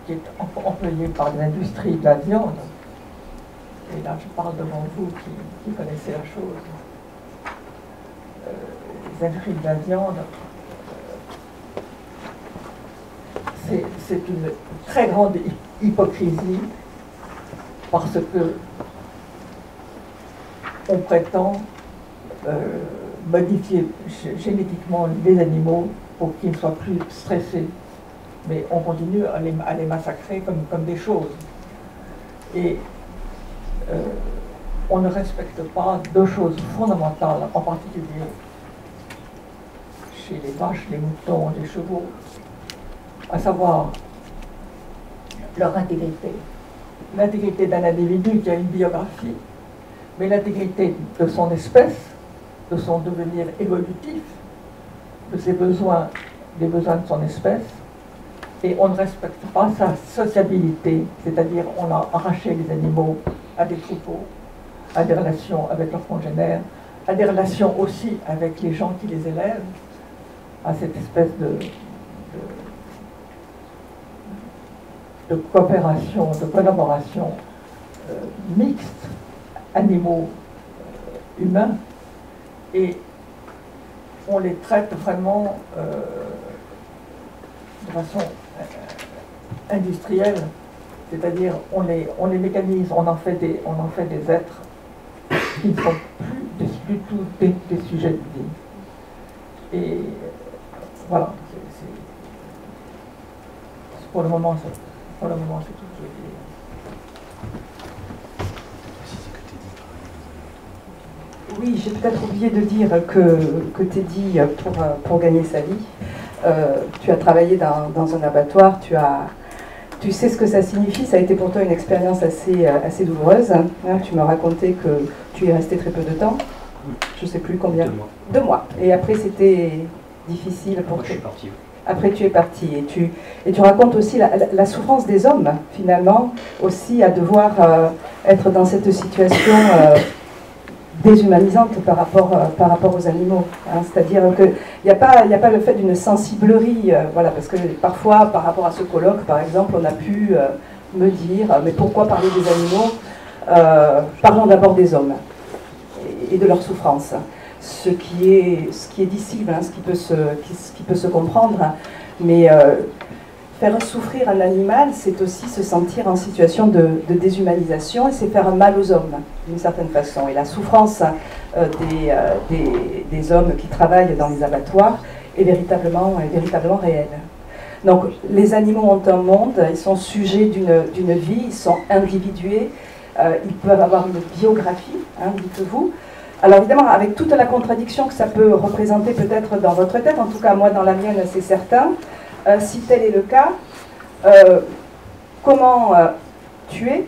qui est employée par l'industrie de la viande. Et là, je parle devant vous qui connaissez la chose. Les industries de la viande, c'est une très grande hypocrisie parce que on prétend modifier génétiquement les animaux pour qu'ils ne soient plus stressés. Mais on continue à les massacrer comme des choses. Et on ne respecte pas 2 choses fondamentales, en particulier chez les vaches, les moutons, les chevaux, à savoir leur intégrité. L'intégrité d'un individu qui a une biographie, mais l'intégrité de son espèce, de son devenir évolutif, de ses besoins, des besoins de son espèce, et on ne respecte pas sa sociabilité, c'est-à-dire on a arraché les animaux à des troupeaux, à des relations avec leurs congénères, à des relations aussi avec les gens qui les élèvent, à cette espèce de coopération, de collaboration mixte, animaux, humains, et on les traite vraiment de façon industrielle, c'est-à-dire on les mécanise, on en fait des êtres qui ne sont plus du tout des sujets de vie. Et voilà, pour le moment, c'est tout ce que je veux dire. Oui, j'ai peut-être oublié de dire que Teddy, pour gagner sa vie, tu as travaillé dans un abattoir, tu sais ce que ça signifie, ça a été pour toi une expérience assez douloureuse. Hein. Tu m'as raconté que tu y es resté très peu de temps, je ne sais plus combien. 2 mois. 2 mois. Et après, c'était difficile pour toi. Moi, je suis parti. Après, tu es parti et tu racontes aussi la souffrance des hommes, finalement, aussi à devoir être dans cette situation déshumanisante par rapport aux animaux. Hein. C'est-à-dire qu'il n'y a pas le fait d'une sensiblerie, voilà, parce que parfois, par rapport à ce colloque, par exemple, on a pu me dire, mais pourquoi parler des animaux? Parlons d'abord des hommes et de leur souffrance. Ce qui est dissible, hein, ce qui peut se comprendre, mais faire souffrir un animal, c'est aussi se sentir en situation de déshumanisation et c'est faire mal aux hommes, d'une certaine façon. Et la souffrance des hommes qui travaillent dans les abattoirs est véritablement réelle. Donc les animaux ont un monde, ils sont sujets d'une vie, ils sont individués, ils peuvent avoir une biographie, hein, dites-vous. Alors évidemment, avec toute la contradiction que ça peut représenter peut-être dans votre tête, en tout cas moi dans la mienne c'est certain, si tel est le cas, comment tuer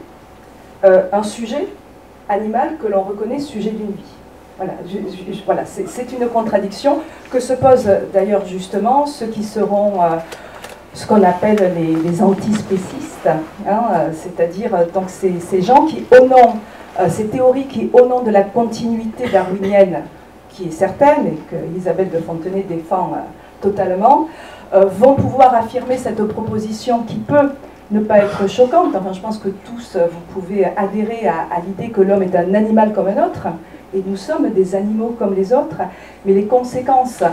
un sujet animal que l'on reconnaît sujet d'une vie? Voilà, voilà, c'est une contradiction que se posent d'ailleurs justement ceux qui seront ce qu'on appelle les antispécistes, hein, c'est-à-dire donc ces gens qui, au nom, ces théories qui, au nom de la continuité darwinienne, qui est certaine et que Isabelle de Fontenay défend totalement, vont pouvoir affirmer cette proposition qui peut ne pas être choquante. Enfin, je pense que tous, vous pouvez adhérer à l'idée que l'homme est un animal comme un autre, et nous sommes des animaux comme les autres, mais les conséquences,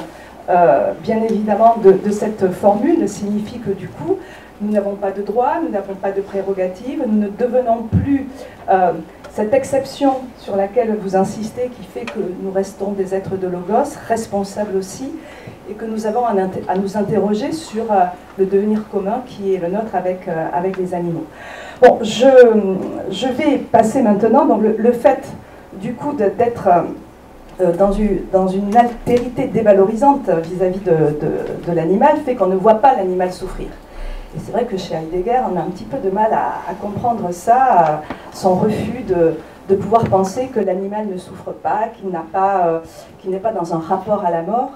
bien évidemment, de cette formule signifient que du coup, nous n'avons pas de droits, nous n'avons pas de prérogatives, nous ne devenons plus cette exception sur laquelle vous insistez, qui fait que nous restons des êtres de logos, responsables aussi, et que nous avons à nous interroger sur le devenir commun qui est le nôtre avec les animaux. Bon, je vais passer maintenant, donc le fait du coup d'être dans une altérité dévalorisante vis-à-vis de l'animal fait qu'on ne voit pas l'animal souffrir. Et c'est vrai que chez Heidegger, on a un petit peu de mal à comprendre ça, son refus de pouvoir penser que l'animal ne souffre pas, qu'il n'est pas dans un rapport à la mort,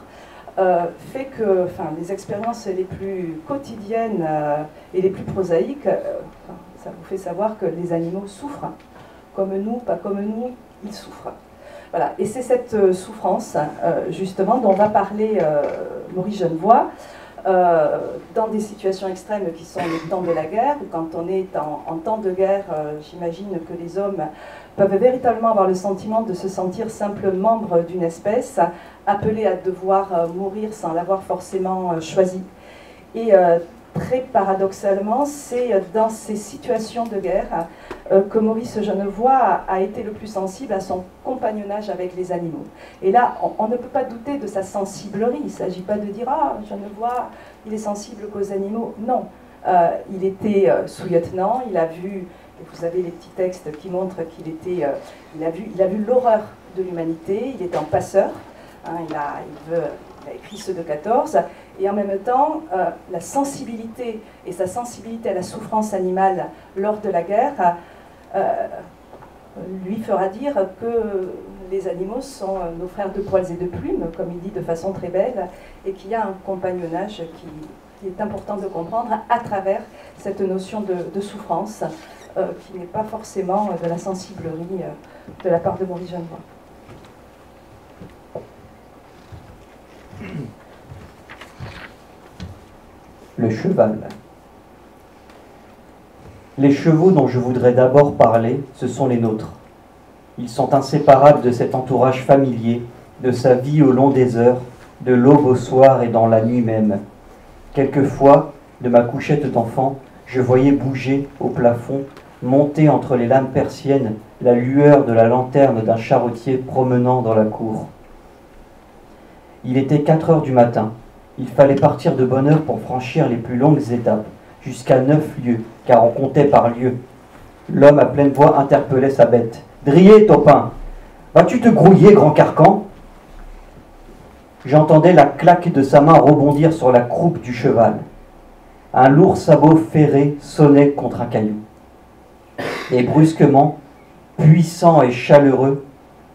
fait que les expériences les plus quotidiennes et les plus prosaïques, ça vous fait savoir que les animaux souffrent, comme nous, pas comme nous, ils souffrent. Voilà. Et c'est cette souffrance, justement, dont va parler Maurice Genevoix, dans des situations extrêmes qui sont les temps de la guerre. Quand on est en temps de guerre, j'imagine que les hommes peuvent véritablement avoir le sentiment de se sentir simple membre d'une espèce, appelés à devoir mourir sans l'avoir forcément choisi. Et très paradoxalement, c'est dans ces situations de guerre que Maurice Genevoix a été le plus sensible à son compagnonnage avec les animaux. Et là, on ne peut pas douter de sa sensiblerie. Il ne s'agit pas de dire « Ah, Genevoix, il est sensible qu'aux animaux ». Non, il était sous-lieutenant, il a vu, et vous avez les petits textes qui montrent qu'il a vu l'horreur de l'humanité, il était un passeur, hein, il a écrit ceux de 14, et en même temps, la sensibilité et sa sensibilité à la souffrance animale lors de la guerre lui fera dire que les animaux sont nos frères de poils et de plumes, comme il dit de façon très belle, et qu'il y a un compagnonnage qui est important de comprendre à travers cette notion de souffrance, qui n'est pas forcément de la sensiblerie de la part de Maurice Genevoix. Le cheval. Les chevaux dont je voudrais d'abord parler, ce sont les nôtres. Ils sont inséparables de cet entourage familier, de sa vie au long des heures, de l'aube au soir et dans la nuit même. Quelquefois, de ma couchette d'enfant, je voyais bouger au plafond, monter entre les lames persiennes, la lueur de la lanterne d'un charretier promenant dans la cour. Il était 4 heures du matin. Il fallait partir de bonne heure pour franchir les plus longues étapes, jusqu'à 9 lieues, car on comptait par lieues. L'homme à pleine voix interpellait sa bête. « Drier, Topin, vas-tu te grouiller, grand carcan ?» J'entendais la claque de sa main rebondir sur la croupe du cheval. Un lourd sabot ferré sonnait contre un caillou. Et brusquement, puissant et chaleureux,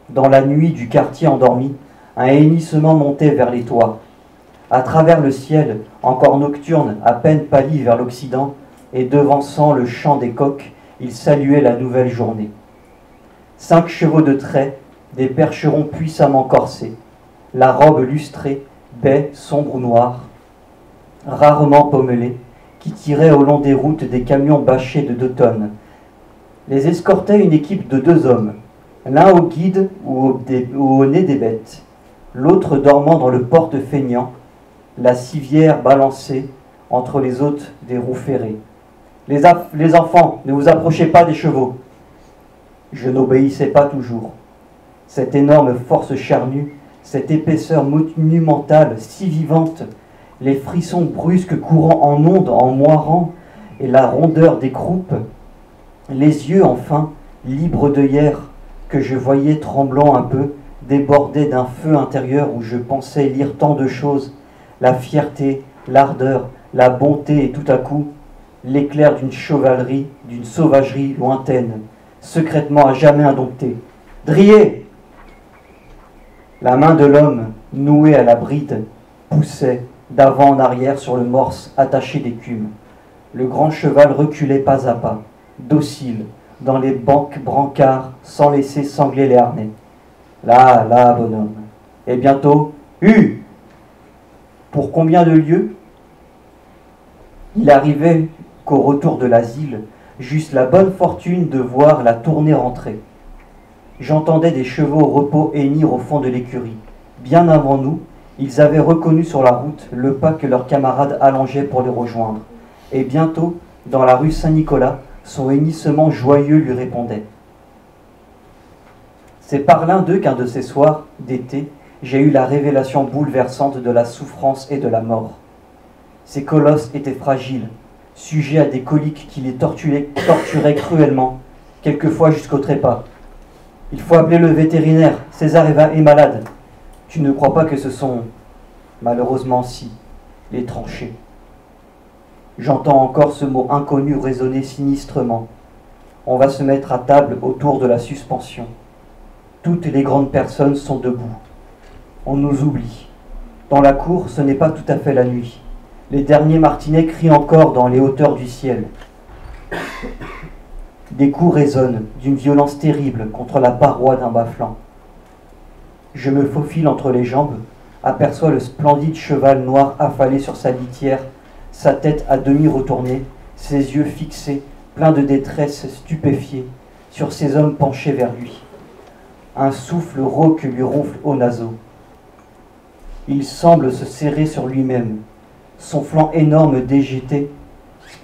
dans la nuit du quartier endormi, un hennissement montait vers les toits. À travers le ciel, encore nocturne, à peine pâli vers l'occident, et devançant le chant des coqs, il saluait la nouvelle journée. 5 chevaux de trait, des percherons puissamment corsés, la robe lustrée, baie sombre ou noire, rarement pommelée, qui tirait au long des routes des camions bâchés de 2 tonnes. Les escortait une équipe de 2 hommes, l'un au guide ou au nez des bêtes, l'autre dormant dans le porte feignant, la civière balancée entre les hôtes des roues ferrées. Les enfants, ne vous approchez pas des chevaux. Je n'obéissais pas toujours. Cette énorme force charnue, cette épaisseur monumentale, si vivante, les frissons brusques courant en ondes, en moirant, et la rondeur des croupes, les yeux enfin, libres d'œillères, que je voyais tremblant un peu, débordaient d'un feu intérieur où je pensais lire tant de choses, la fierté, l'ardeur, la bonté, et tout à coup, l'éclair d'une chevalerie, d'une sauvagerie lointaine, secrètement à jamais indomptée. « Drier !» La main de l'homme, nouée à la bride, poussait d'avant en arrière sur le morse attaché d'écume. Le grand cheval reculait pas à pas, docile, dans les brancards, sans laisser sangler les harnais. Là, là, bonhomme. Et bientôt, pour combien de lieues? Il arrivait qu'au retour de l'asile, j'eusse la bonne fortune de voir la tournée rentrer. J'entendais des chevaux au repos hennir au fond de l'écurie. Bien avant nous, ils avaient reconnu sur la route le pas que leurs camarades allongeaient pour les rejoindre. Et bientôt, dans la rue Saint-Nicolas, son hennissement joyeux lui répondait. C'est par l'un d'eux qu'un de ces soirs d'été, j'ai eu la révélation bouleversante de la souffrance et de la mort. Ces colosses étaient fragiles, sujets à des coliques qui les torturaient cruellement, quelquefois jusqu'au trépas. Il faut appeler le vétérinaire, César est malade. Tu ne crois pas que ce sont, malheureusement si, les tranchées. J'entends encore ce mot inconnu résonner sinistrement. On va se mettre à table autour de la suspension. Toutes les grandes personnes sont debout. On nous oublie. Dans la cour, ce n'est pas tout à fait la nuit. Les derniers martinets crient encore dans les hauteurs du ciel. Des coups résonnent d'une violence terrible contre la paroi d'un bas-flanc. Je me faufile entre les jambes, aperçois le splendide cheval noir affalé sur sa litière, sa tête à demi retournée, ses yeux fixés, pleins de détresse stupéfiée, sur ces hommes penchés vers lui. Un souffle rauque lui ronfle aux naseaux. Il semble se serrer sur lui-même, son flanc énorme déjeté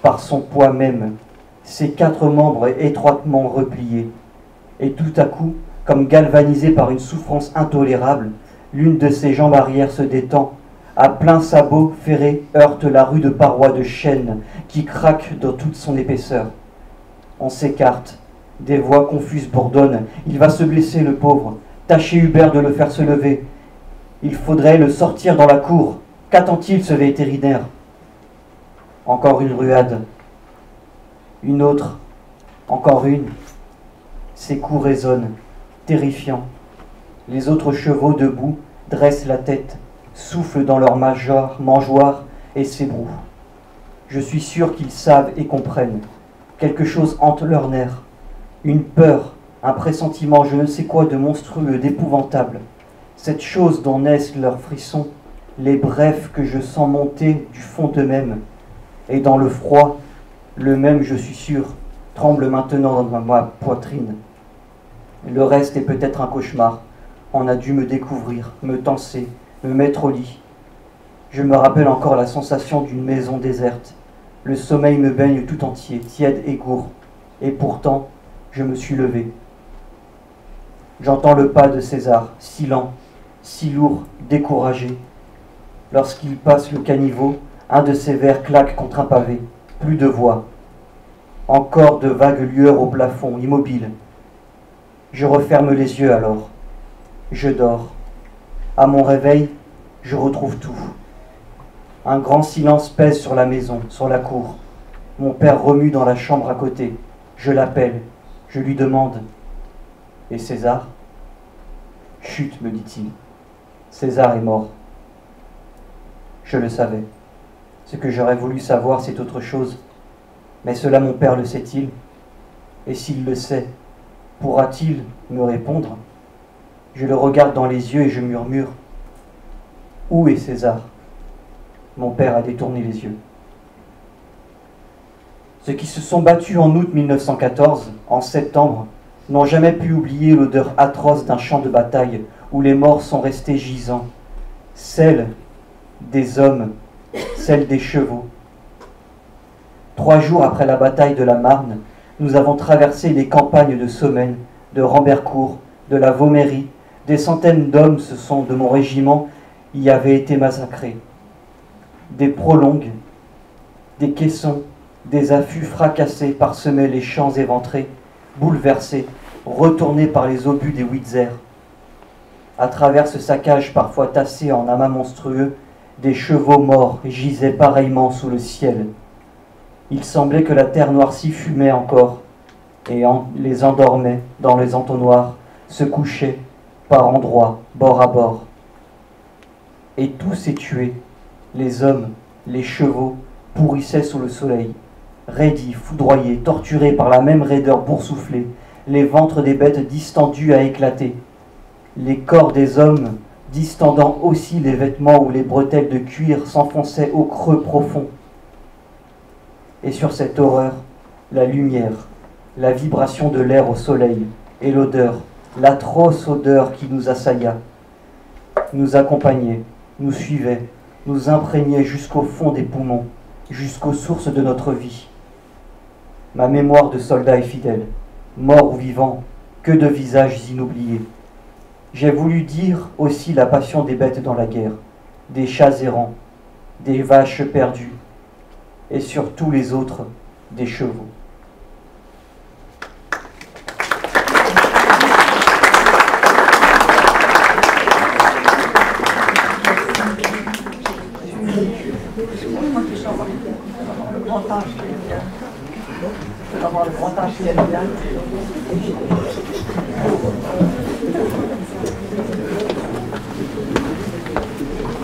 par son poids même, ses 4 membres étroitement repliés. Et tout à coup, comme galvanisé par une souffrance intolérable, l'une de ses jambes arrière se détend. À plein sabot ferré heurte la rude paroi de chêne qui craque dans toute son épaisseur. On s'écarte, des voix confuses bourdonnent. Il va se blesser, le pauvre. Tâchez, Hubert, de le faire se lever. Il faudrait le sortir dans la cour. Qu'attend-il, ce vétérinaire? Encore une ruade. Une autre. Encore une. Ses coups résonnent, terrifiants. Les autres chevaux debout dressent la tête, soufflent dans leur mangeoire et s'ébrouent. Je suis sûr qu'ils savent et comprennent. Quelque chose hante leurs nerfs. Une peur, un pressentiment, je ne sais quoi de monstrueux, d'épouvantable. Cette chose dont naissent leurs frissons, les brefs que je sens monter du fond d'eux-mêmes. Et dans le froid, le même, je suis sûr, tremble maintenant dans ma poitrine. Le reste est peut-être un cauchemar. On a dû me découvrir, me tancer, me mettre au lit. Je me rappelle encore la sensation d'une maison déserte. Le sommeil me baigne tout entier, tiède et gourd. Et pourtant, je me suis levé. J'entends le pas de César, si lent, si lourd, découragé. Lorsqu'il passe le caniveau, un de ses verres claque contre un pavé. Plus de voix. Encore de vagues lueurs au plafond, immobile. Je referme les yeux alors. Je dors. À mon réveil, je retrouve tout. Un grand silence pèse sur la maison, sur la cour. Mon père remue dans la chambre à côté. Je l'appelle. Je lui demande. Et César ? Chut, me dit-il. César est mort. Je le savais. Ce que j'aurais voulu savoir, c'est autre chose. Mais cela, mon père le sait-il ? Et s'il le sait, pourra-t-il me répondre ? Je le regarde dans les yeux et je murmure. Où est César ? Mon père a détourné les yeux. Ceux qui se sont battus en août 1914, en septembre, n'ont jamais pu oublier l'odeur atroce d'un champ de bataille où les morts sont restés gisants. Celle des hommes, celle des chevaux. 3 jours après la bataille de la Marne, nous avons traversé les campagnes de Somaine, de Rambercourt, de la Vaumérie. Des centaines d'hommes de mon régiment y avaient été massacrés. Des prolongues, des caissons, des affûts fracassés parsemaient les champs éventrés, bouleversés, retournés par les obus des Witzer. À travers ce saccage parfois tassé en amas monstrueux, des chevaux morts gisaient pareillement sous le ciel. Il semblait que la terre noircie fumait encore et les endormait dans les entonnoirs, se couchait par endroits, bord à bord. Et tout s'est tué. Les hommes, les chevaux, pourrissaient sous le soleil, raidis, foudroyés, torturés par la même raideur boursouflée, les ventres des bêtes distendus à éclater, les corps des hommes distendant aussi les vêtements où les bretelles de cuir s'enfonçaient au creux profond. Et sur cette horreur, la lumière, la vibration de l'air au soleil et l'odeur, l'atroce odeur qui nous assailla, nous accompagnait, nous suivait, nous imprégnait jusqu'au fond des poumons, jusqu'aux sources de notre vie. Ma mémoire de soldat est fidèle, mort ou vivant, que de visages inoubliés. J'ai voulu dire aussi la passion des bêtes dans la guerre, des chats errants, des vaches perdues, et sur tous les autres, des chevaux. Le grand âge qui est bien.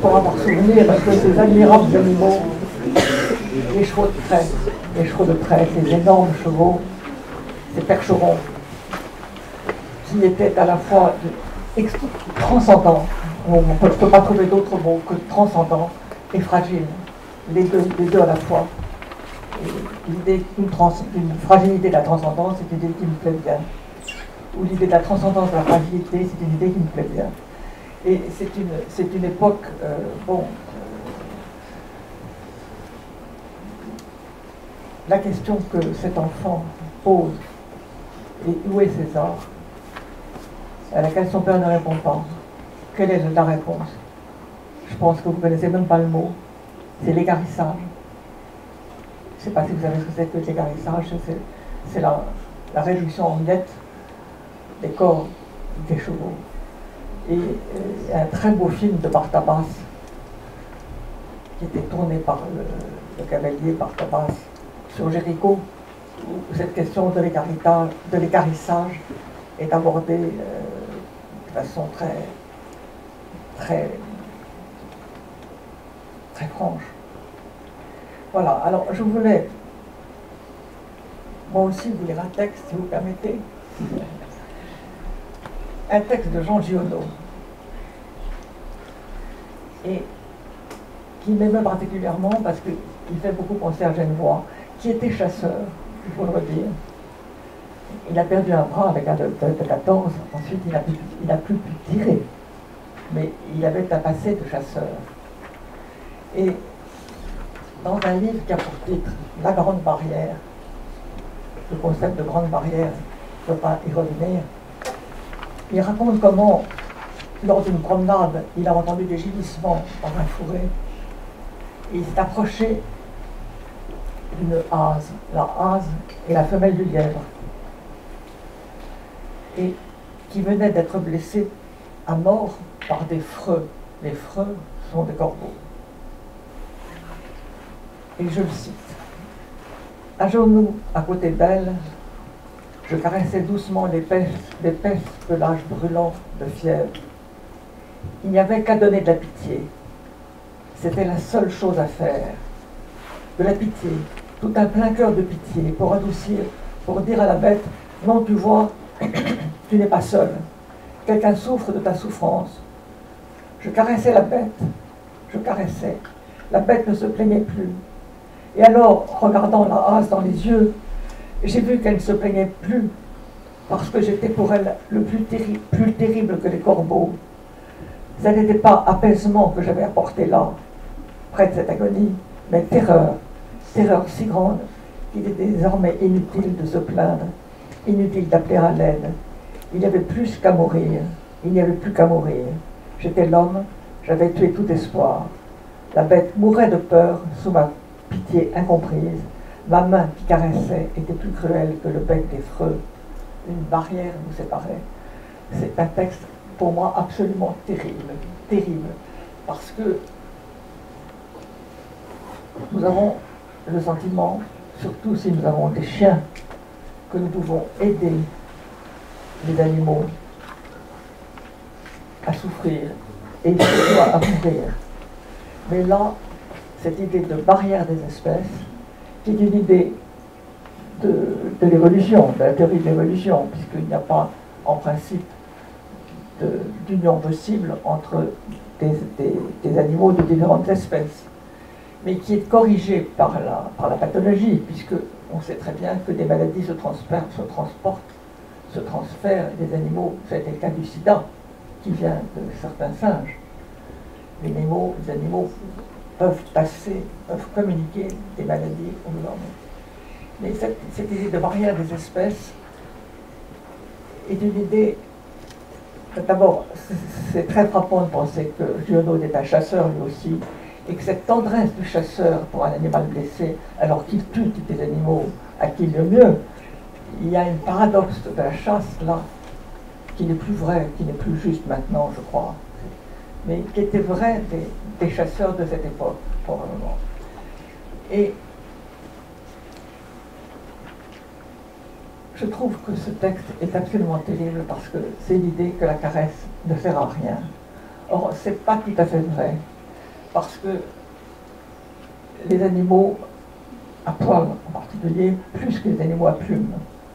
Pour avoir souvenir de ces admirables animaux, les chevaux de trait, ces énormes chevaux, ces percherons, qui étaient à la fois transcendants, on ne peut pas trouver d'autres mots que transcendants et fragiles, les deux à la fois. L'idée d'une fragilité de la transcendance, c'est une idée qui me plaît bien. Ou l'idée de la transcendance de la fragilité, c'est une idée qui me plaît bien. Et c'est une époque, la question que cet enfant pose, et où est César, à laquelle son père ne répond pas. Quelle est la réponse? Je pense que vous ne connaissez même pas le mot. C'est l'égarissage. Je ne sais pas si vous savez ce que c'est que l'égarissage, c'est la réduction en miettes des corps des chevaux. Et un très beau film de Bartabas, qui était tourné par le cavalier Bartabas sur Jéricho, où cette question de l'égarissage est abordée de façon très franche. Voilà, alors je voulais, moi aussi, vous lire un texte, si vous permettez. Un texte de Jean Giono. Et qui m'aimait particulièrement parce qu'il fait beaucoup penser à Genevois, qui était chasseur, il faut le redire. Il a perdu un bras avec un de 14, ensuite il n'a plus pu tirer. mais il avait un passé de chasseur. Et dans un livre qui a pour titre « La Grande Barrière », le concept de grande barrière, je ne peux pas y revenir, il raconte comment, lors d'une promenade, il a entendu des gémissements dans un fourré, et il s'est approché d'une hase. La hase est la femelle du lièvre, et qui venait d'être blessée à mort par des freux. Les freux sont des corbeaux. Et je le cite. À genoux, à côté d'elle, je caressais doucement l'épaisse pelage brûlant de fièvre. Il n'y avait qu'à donner de la pitié. C'était la seule chose à faire. De la pitié, tout un plein cœur de pitié, pour adoucir, pour dire à la bête, non, tu vois, tu n'es pas seul. Quelqu'un souffre de ta souffrance. Je caressais la bête. Je caressais. La bête ne se plaignait plus. Et alors, regardant la hase dans les yeux, j'ai vu qu'elle ne se plaignait plus, parce que j'étais pour elle le plus terrible que les corbeaux. Ce n'était pas apaisement que j'avais apporté là, près de cette agonie, mais terreur si grande qu'il était désormais inutile de se plaindre, inutile d'appeler à l'aide. Il n'y avait plus qu'à mourir, il n'y avait plus qu'à mourir. J'étais l'homme, j'avais tué tout espoir. La bête mourait de peur sous ma pitié incomprise. Ma main qui caressait était plus cruelle que le bec des freux. Une barrière nous séparait. C'est un texte pour moi absolument terrible, terrible, parce que nous avons le sentiment, surtout si nous avons des chiens, que nous devons aider les animaux à souffrir et surtout à mourir. Mais là, cette idée de barrière des espèces, qui est une idée de l'évolution, de la théorie de l'évolution, puisqu'il n'y a pas en principe d'union possible entre des animaux de différentes espèces, mais qui est corrigée par la pathologie, puisque on sait très bien que des maladies se transfèrent des animaux. C'était le cas du sida, qui vient de certains singes. Les animaux peuvent passer, peuvent communiquer des maladies aux hommes. Mais cette idée de barrière des espèces est une idée. D'abord, c'est très frappant de penser que Giono est un chasseur lui aussi, et que cette tendresse du chasseur pour un animal blessé, alors qu'il tue tous les animaux à qui le mieux, il y a un paradoxe de la chasse là, qui n'est plus vrai, qui n'est plus juste maintenant, je crois, mais qui était vrai des chasseurs de cette époque, probablement. Et je trouve que ce texte est absolument terrible parce que c'est l'idée que la caresse ne sert à rien. Or, c'est pas tout à fait vrai, parce que les animaux à poil en particulier, plus que les animaux à plumes,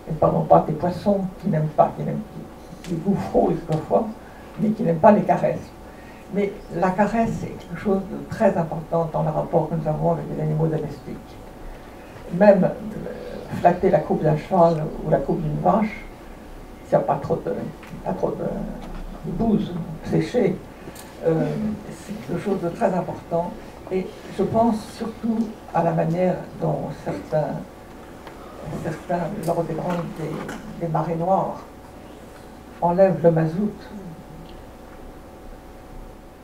et ne parlons pas des poissons qui n'aiment pas, qui gouffrent parfois, mais qui n'aiment pas les caresses. Mais la caresse est quelque chose de très important dans le rapport que nous avons avec les animaux domestiques. Même flatter la croupe d'un cheval ou la croupe d'une vache, s'il n'y a pas trop de bouse séchée, c'est quelque chose de très important. Et je pense surtout à la manière dont certains lors des marées noires, enlèvent le mazout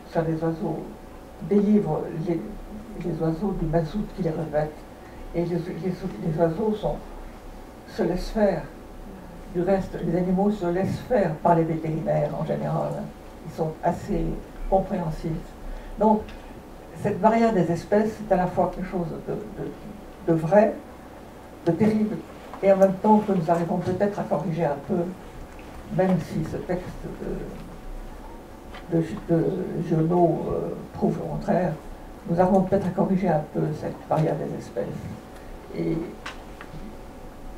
sur les oiseaux, délivrent les oiseaux du mazout qui les revêtent. Et les oiseaux se laissent faire. Du reste, les animaux se laissent faire par les vétérinaires en général. Ils sont assez compréhensifs. Donc, cette barrière des espèces, c'est à la fois quelque chose de vrai, de terrible, et en même temps que nous arrivons peut-être à corriger un peu, même si ce texte de Giono prouve le contraire, nous arrivons peut-être à corriger un peu cette barrière des espèces. Et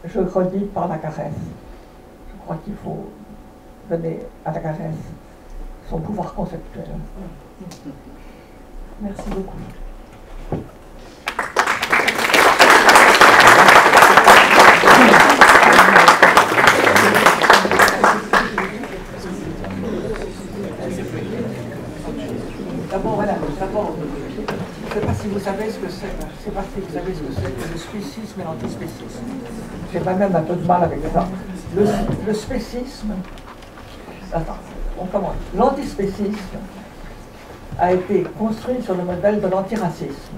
je redis par la caresse. Je crois qu'il faut donner à la caresse son pouvoir conceptuel. Merci beaucoup. spécisme et l'antispécisme. J'ai même un peu de mal avec ça. Le spécisme, attends, on commence. L'antispécisme a été construit sur le modèle de l'antiracisme.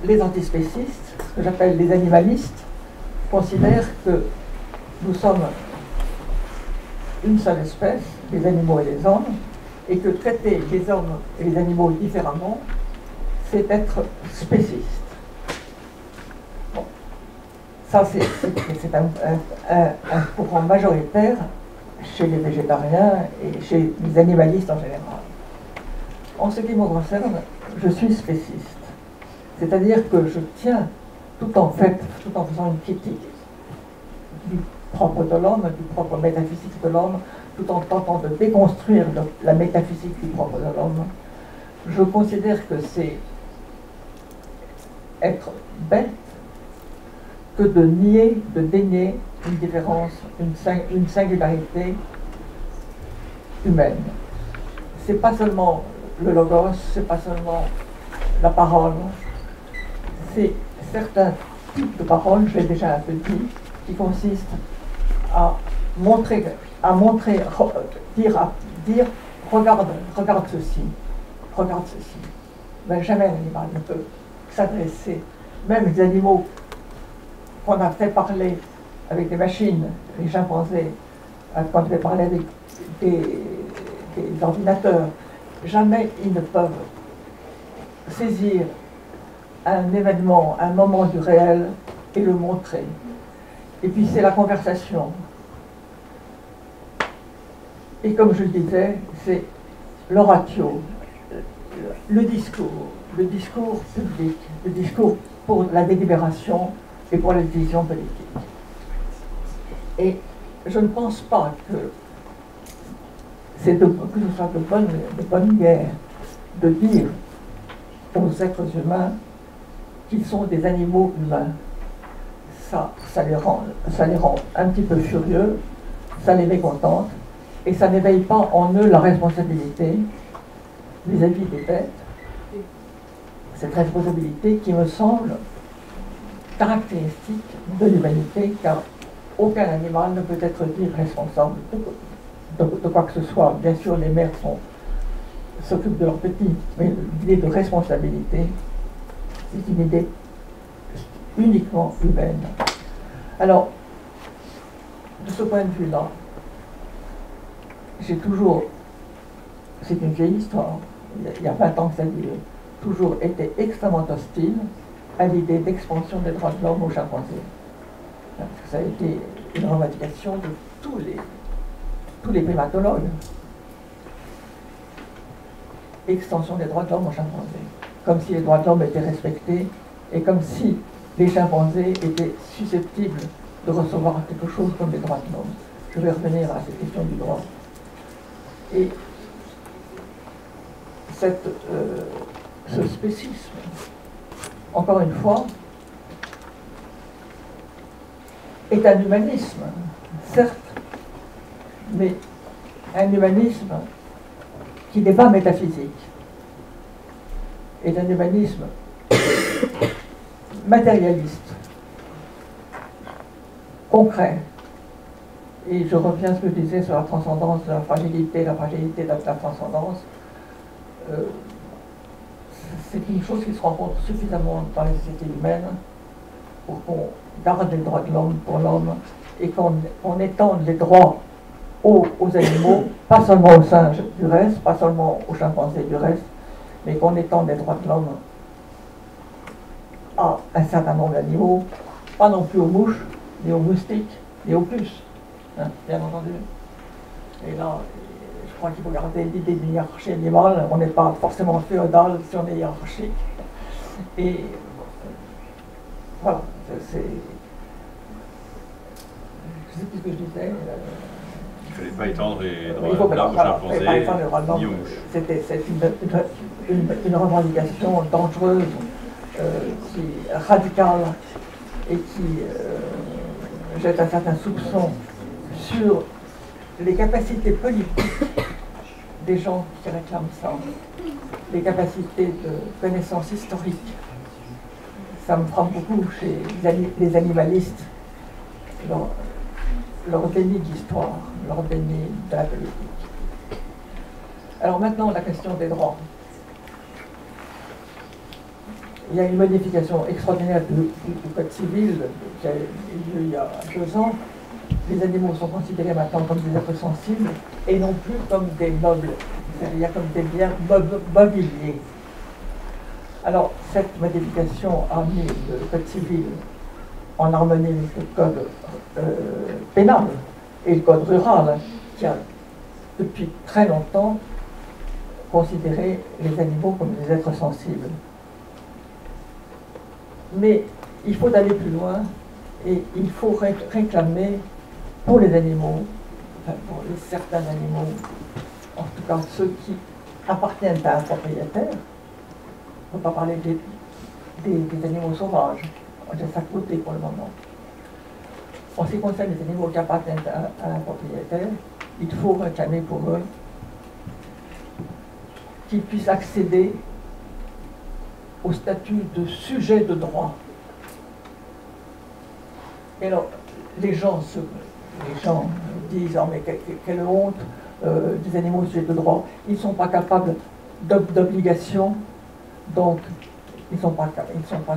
Les antispécistes, ce que j'appelle les animalistes, considèrent que nous sommes une seule espèce, les animaux et les hommes, et que traiter les hommes et les animaux différemment, c'est être spéciste. Bon. Ça, c'est un courant majoritaire chez les végétariens et chez les animalistes en général. En ce qui me concerne, je suis spéciste. C'est-à-dire que je tiens, tout en faisant une critique du propre de l'homme, du propre métaphysique de l'homme, tout en tentant de déconstruire la métaphysique du propre de l'homme, je considère que c'est être bête que de nier, de dénier une différence, une singularité humaine. C'est pas seulement le logos, c'est pas seulement la parole, c'est certains types de paroles, je l'ai déjà un peu dit, qui consistent à dire regarde ceci, regarde ceci. Mais jamais un animal ne peut s'adresser, même les animaux qu'on a fait parler avec des machines, les chimpanzés, quand on fait parler avec des ordinateurs, jamais ils ne peuvent saisir un événement, un moment du réel et le montrer. Et puis c'est la conversation. Et comme je le disais, c'est l'oratio, le discours public, le discours pour la délibération et pour la décision politique. Et je ne pense pas que ce soit de bonne guerre de dire aux êtres humains qu'ils sont des animaux humains. Ça les rend un petit peu furieux, ça les mécontente, et ça n'éveille pas en eux la responsabilité vis-à-vis des bêtes. Cette responsabilité qui me semble caractéristique de l'humanité, car aucun animal ne peut être dit responsable de quoi que ce soit. Bien sûr, les mères s'occupent de leurs petits, mais l'idée de responsabilité, c'est une idée uniquement humaine. Alors, de ce point de vue-là, j'ai toujours, c'est une vieille histoire, il y a 20 ans que ça dure, toujours été extrêmement hostile à l'idée d'expansion des droits de l'homme aux chimpanzés. Parce que ça a été une revendication de tous les primatologues. Extension des droits de l'homme aux chimpanzés. Comme si les droits de l'homme étaient respectés et comme si les chimpanzés étaient susceptibles de recevoir quelque chose comme les droits de l'homme. Je vais revenir à cette question du droit. Et ce spécisme, encore une fois, est un humanisme, certes, mais un humanisme qui n'est pas métaphysique, est un humanisme matérialiste, concret. Et je reviens à ce que je disais sur la transcendance, la fragilité de la transcendance. C'est une chose qui se rencontre suffisamment dans les sociétés humaines pour qu'on garde les droits de l'homme pour l'homme et qu'on étende les droits aux animaux, pas seulement aux singes du reste, pas seulement aux chimpanzés du reste, mais qu'on étende les droits de l'homme à un certain nombre d'animaux, pas non plus aux mouches, ni aux moustiques, ni aux puces, hein, bien entendu. Et là, je crois qu'il faut garder l'idée d'une hiérarchie animale. On n'est pas forcément féodal si on est hiérarchique. Et voilà, c'est... Je ne sais plus ce que je disais. Il ne fallait pas étendre les droits de l'homme aux chimpanzés ni aux mouches. C'est une revendication dangereuse, radicale, et qui jette un certain soupçon sur les capacités politiques des gens qui réclament ça, les capacités de connaissance historique. ça me frappe beaucoup chez les animalistes, leur déni d'histoire, leur déni de la politique. Alors maintenant, la question des droits. Il y a une modification extraordinaire du Code civil qui a eu lieu il y a 2 ans. Les animaux sont considérés maintenant comme des êtres sensibles et non plus comme des meubles, c'est-à-dire comme des biens mobiliers. Alors, cette modification a mis le Code civil en harmonie avec le Code pénal et le Code rural, qui a depuis très longtemps considéré les animaux comme des êtres sensibles. Mais il faut aller plus loin et il faut réclamer pour les animaux, enfin pour certains animaux, en tout cas ceux qui appartiennent à un propriétaire. On ne peut pas parler des animaux sauvages, on laisse à côté pour le moment. En ce qui concerne les animaux qui appartiennent à un propriétaire, il faut réclamer pour eux qu'ils puissent accéder au statut de sujet de droit. Et alors, les gens disent oh, mais quelle honte des animaux sujets de droit. Ils ne sont pas capables d'obligation, donc ils ne sont pas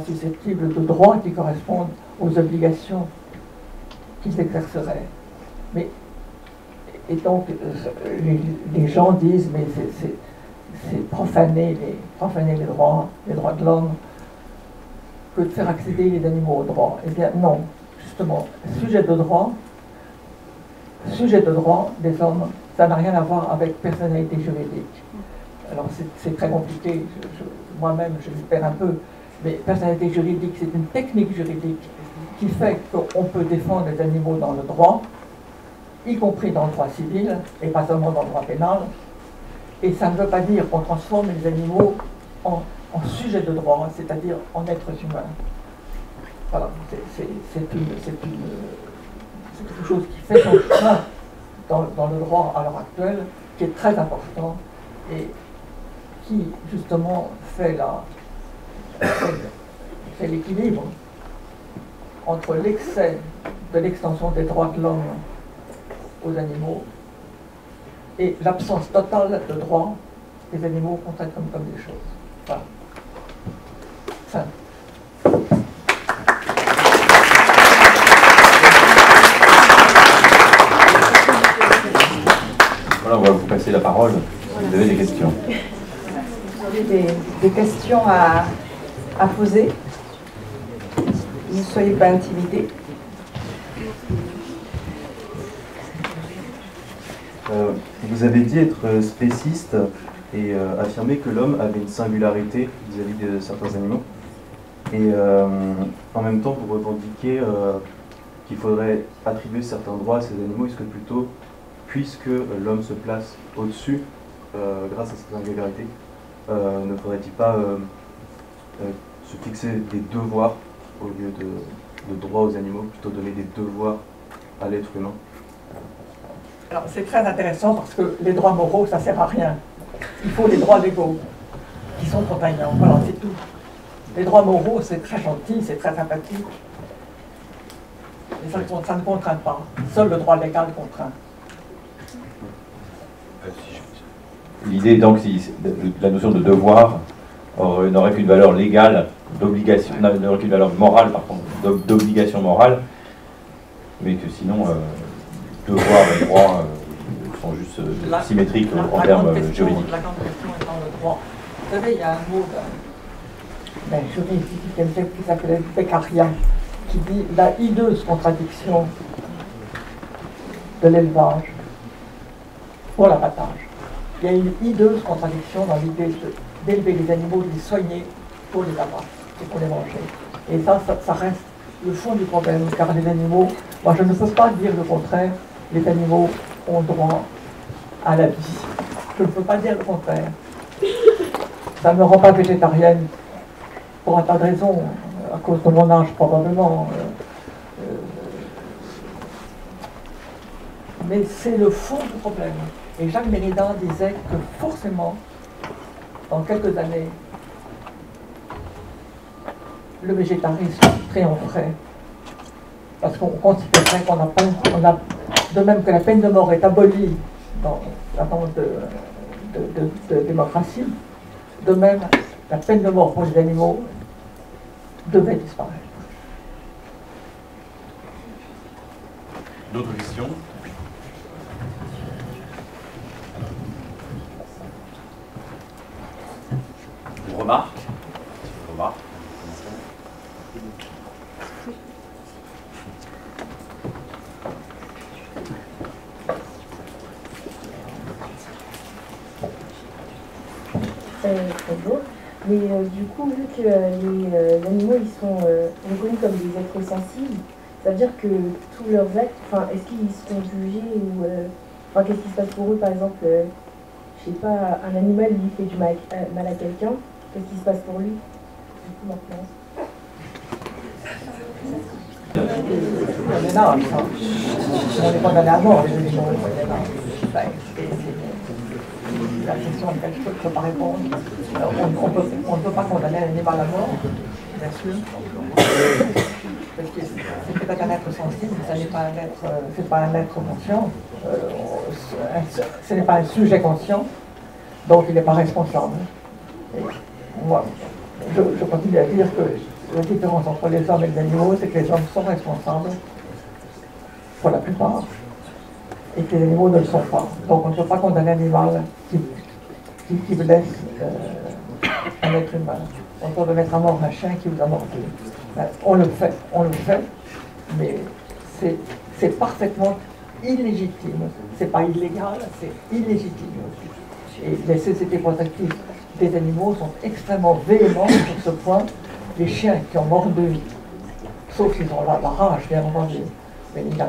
susceptibles de droits qui correspondent aux obligations qu'ils exerceraient. Mais, et donc, les gens disent mais c'est profaner les droits de l'homme que de faire accéder les animaux aux droits. Eh bien non, justement, sujet de droit des hommes, ça n'a rien à voir avec personnalité juridique. Alors c'est très compliqué, moi-même je m'y perds un peu, mais personnalité juridique, c'est une technique juridique qui fait qu'on peut défendre les animaux dans le droit, y compris dans le droit civil, et pas seulement dans le droit pénal. Et ça ne veut pas dire qu'on transforme les animaux en sujet de droit, c'est-à-dire en êtres humains. Voilà, c'est quelque chose qui fait son chemin dans le droit à l'heure actuelle, qui est très important et qui justement fait l'équilibre entre l'excès de l'extension des droits de l'homme aux animaux et l'absence totale de droits des animaux qu'on traite comme des choses. Voilà. Fin. Voilà, on va vous passer la parole si vous avez des questions. Vous avez des questions à poser. Ne soyez pas intimidés. Vous avez dit être spéciste et affirmer que l'homme avait une singularité vis-à-vis de certains animaux. Et en même temps, vous revendiquez qu'il faudrait attribuer certains droits à ces animaux. Est-ce que plutôt, puisque l'homme se place au-dessus grâce à cette singularité, ne faudrait-il pas se fixer des devoirs au lieu de droits aux animaux, plutôt donner des devoirs à l'être humain? Alors c'est très intéressant parce que les droits moraux, ça ne sert à rien. Il faut les droits légaux qui sont contraignants. Voilà, c'est tout. Les droits moraux, c'est très gentil, c'est très sympathique. Mais ça ne contraint pas. Seul le droit légal contraint. L'idée donc, la notion de devoir n'aurait qu'une valeur légale, d'obligation, n'aurait qu'une valeur morale, par contre, d'obligation morale, mais que sinon, devoir et droit sont juste symétriques en termes juridiques. La grande question est dans le droit. Vous savez, il y a un mot d'un juriste qui s'appelait Beccaria, qui dit la hideuse contradiction de l'élevage pour l'abattage. Il y a une hideuse contradiction dans l'idée d'élever les animaux, de les soigner pour les abattre et pour les manger. Et ça reste le fond du problème, car les animaux, moi je ne peux pas dire le contraire, les animaux ont droit à la vie. Je ne peux pas dire le contraire. Ça ne me rend pas végétarienne pour un tas de raisons, à cause de mon âge probablement. Mais c'est le fond du problème. Et Jacques Derrida disait que forcément, dans quelques années, le végétarisme triompherait. Parce qu'on considérerait qu'on n'a pas, de même que la peine de mort est abolie dans l'attente de démocratie, de même la peine de mort pour les animaux devait disparaître. D'autres questions? Une remarque? Une remarque? Bonjour. Mais du coup, vu que les animaux ils sont reconnus comme des êtres sensibles, ça veut dire que tous leurs actes, enfin, est-ce qu'ils sont jugés ou enfin, qu'est-ce qui se passe pour eux, par exemple, je sais pas, un animal lui fait du mal à quelqu'un, qu'est-ce qui se passe pour lui? Du coup, maintenant. On est là, on est condamné à mort, les animaux. La question à laquelle je ne peux pas répondre. On ne peut pas condamner un animal à mort, bien sûr. Parce que c'est peut-être un être sensible, c'est pas un être conscient. Ce n'est pas un sujet conscient, donc il n'est pas responsable. Et moi, je continue à dire que la différence entre les hommes et les animaux, c'est que les hommes sont responsables, pour la plupart, et que les animaux ne le sont pas. Donc on ne peut pas condamner un animal qui blesse un être humain. On peut mettre à mort un chien qui vous a mordu. On le fait, mais c'est parfaitement illégitime. C'est pas illégal, c'est illégitime. Et les sociétés protectives des animaux sont extrêmement véhémentes sur ce point. Les chiens qui ont mordu, sauf qu'ils ont la rage, bien entendu, mais il n'y a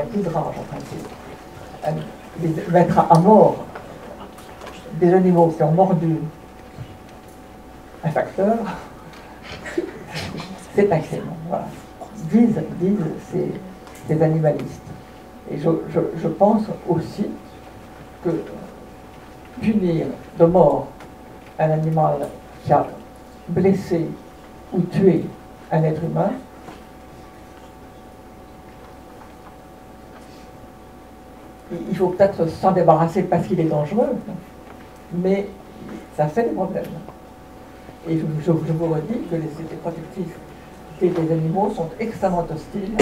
plus de rage en principe. Mettre à mort des animaux qui ont mordu un facteur, c'est un crime. Voilà. Disent ces animalistes. Et je pense aussi que punir de mort un animal qui a blessé ou tué un être humain, il faut peut-être s'en débarrasser parce qu'il est dangereux, mais ça fait des problèmes. Et je vous redis que les sociétés protectives des animaux sont extrêmement hostiles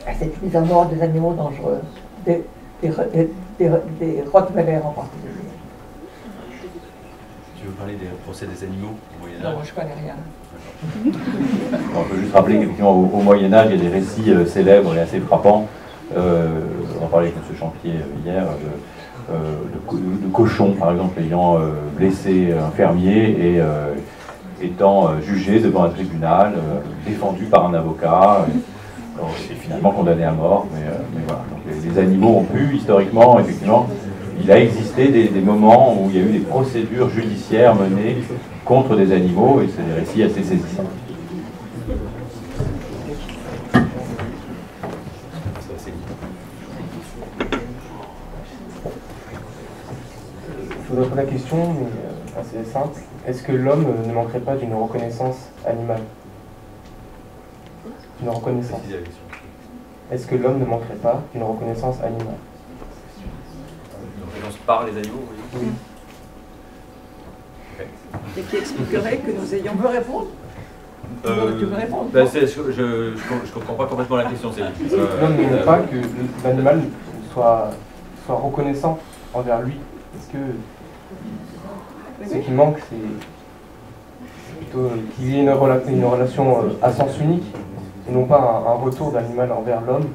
à cette mise à mort des animaux dangereux, des Rottweilers en particulier. Tu veux parler des procès des animaux au Moyen-Âge? Non, moi je connais rien. On peut juste rappeler qu'effectivement au Moyen-Âge, il y a des récits célèbres et assez frappants. On en parlait avec M. Champier hier, de cochons, par exemple, ayant blessé un fermier et étant jugé devant un tribunal, défendu par un avocat, et finalement condamné à mort. Mais voilà. Donc, les animaux ont pu, historiquement, effectivement, il a existé des moments où il y a eu des procédures judiciaires menées contre des animaux, et c'est des récits assez saisissants. Je voudrais poser la question, mais assez simple. Est-ce que l'homme ne manquerait pas d'une reconnaissance animale? Une reconnaissance. Est-ce que l'homme ne manquerait pas d'une reconnaissance animale? Une reconnaissance par les animaux, oui. Oui. Et qui expliquerait que nous ayons... Tu veux répondre? Tu veux répondre? Je comprends pas complètement la question. L'homme ne veut pas que l'animal soit reconnaissant envers lui. Est-ce que ce qui manque, c'est plutôt qu'il y ait une relation à sens unique et non pas un retour de l'animal envers l'homme?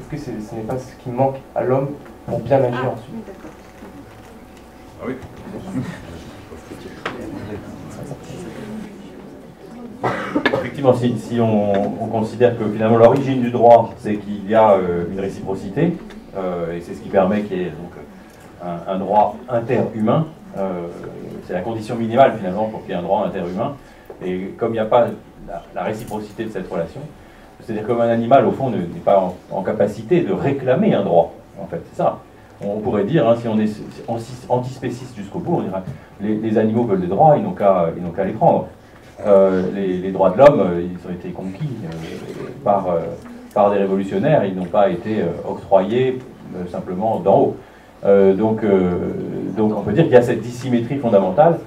Est-ce que ce n'est pas ce qui manque à l'homme pour bien agir ensuite? Ah oui. Effectivement, si on considère que finalement l'origine du droit, c'est qu'il y a une réciprocité, et c'est ce qui permet qu'il y ait donc un droit interhumain, c'est la condition minimale finalement pour qu'il y ait un droit interhumain, et comme il n'y a pas la réciprocité de cette relation, c'est-à-dire comme un animal au fond n'est pas en capacité de réclamer un droit, en fait, c'est ça. On pourrait dire, hein, si on est antispéciste jusqu'au bout, on dirait les animaux veulent des droits, ils n'ont qu'à les prendre. les droits de l'homme, ils ont été conquis par des révolutionnaires, ils n'ont pas été octroyés simplement d'en haut. Donc on peut dire qu'il y a cette dissymétrie fondamentale,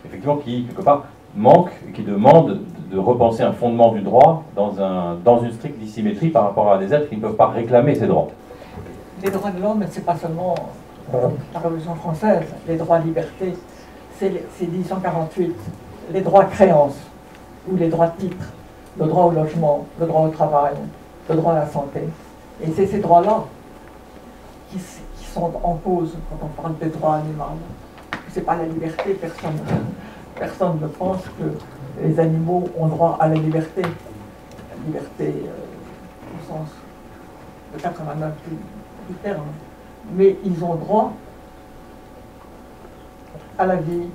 effectivement, qui, quelque part, manque, qui demande de repenser un fondement du droit dans une stricte dissymétrie par rapport à des êtres qui ne peuvent pas réclamer ces droits. Les droits de l'homme, c'est pas seulement la Révolution française, les droits de liberté, c'est 1848, les droits de créance, ou les droits de titre, le droit au logement, le droit au travail, le droit à la santé. Et c'est ces droits-là qui sont en cause quand on parle des droits animaux. C'est pas la liberté, personne ne pense que les animaux ont droit à la liberté. La liberté au sens de 89 du terme. Mais ils ont droit à la vie.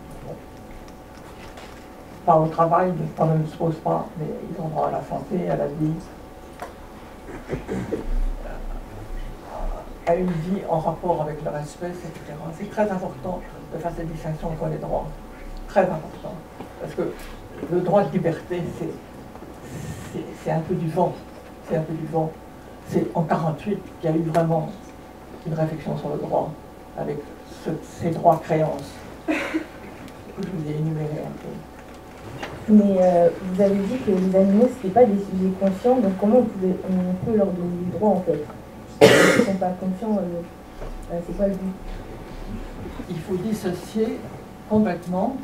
Pas au travail, ça ne se pose pas, mais ils ont droit à la santé, à la vie, à une vie en rapport avec leur espèce, etc. C'est très important de faire cette distinction entre les droits. Très important. Parce que le droit de liberté, c'est un peu du vent. C'est un peu du vent. C'est en 1948 qu'il y a eu vraiment une réflexion sur le droit, avec ces droits créances que je vous ai énumérés un peu. Mais vous avez dit que les animaux, ce n'étaient pas des sujets conscients, donc comment on peut leur donner du droit en fait? Ils ne sont pas conscients, c'est quoi le but? Il faut dissocier complètement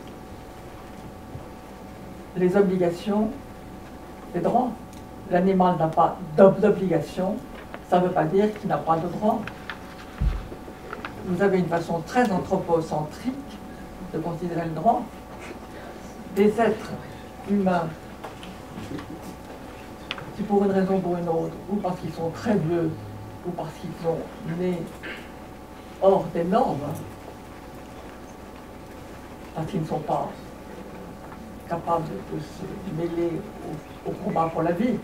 les obligations des droits. L'animal n'a pas d'obligation, ça ne veut pas dire qu'il n'a pas de droit. Vous avez une façon très anthropocentrique de considérer le droit. Des êtres humains qui, pour une raison ou pour une autre, ou parce qu'ils sont très vieux, ou parce qu'ils sont nés hors des normes, parce qu'ils ne sont pas capables de se mêler au combat pour la vie,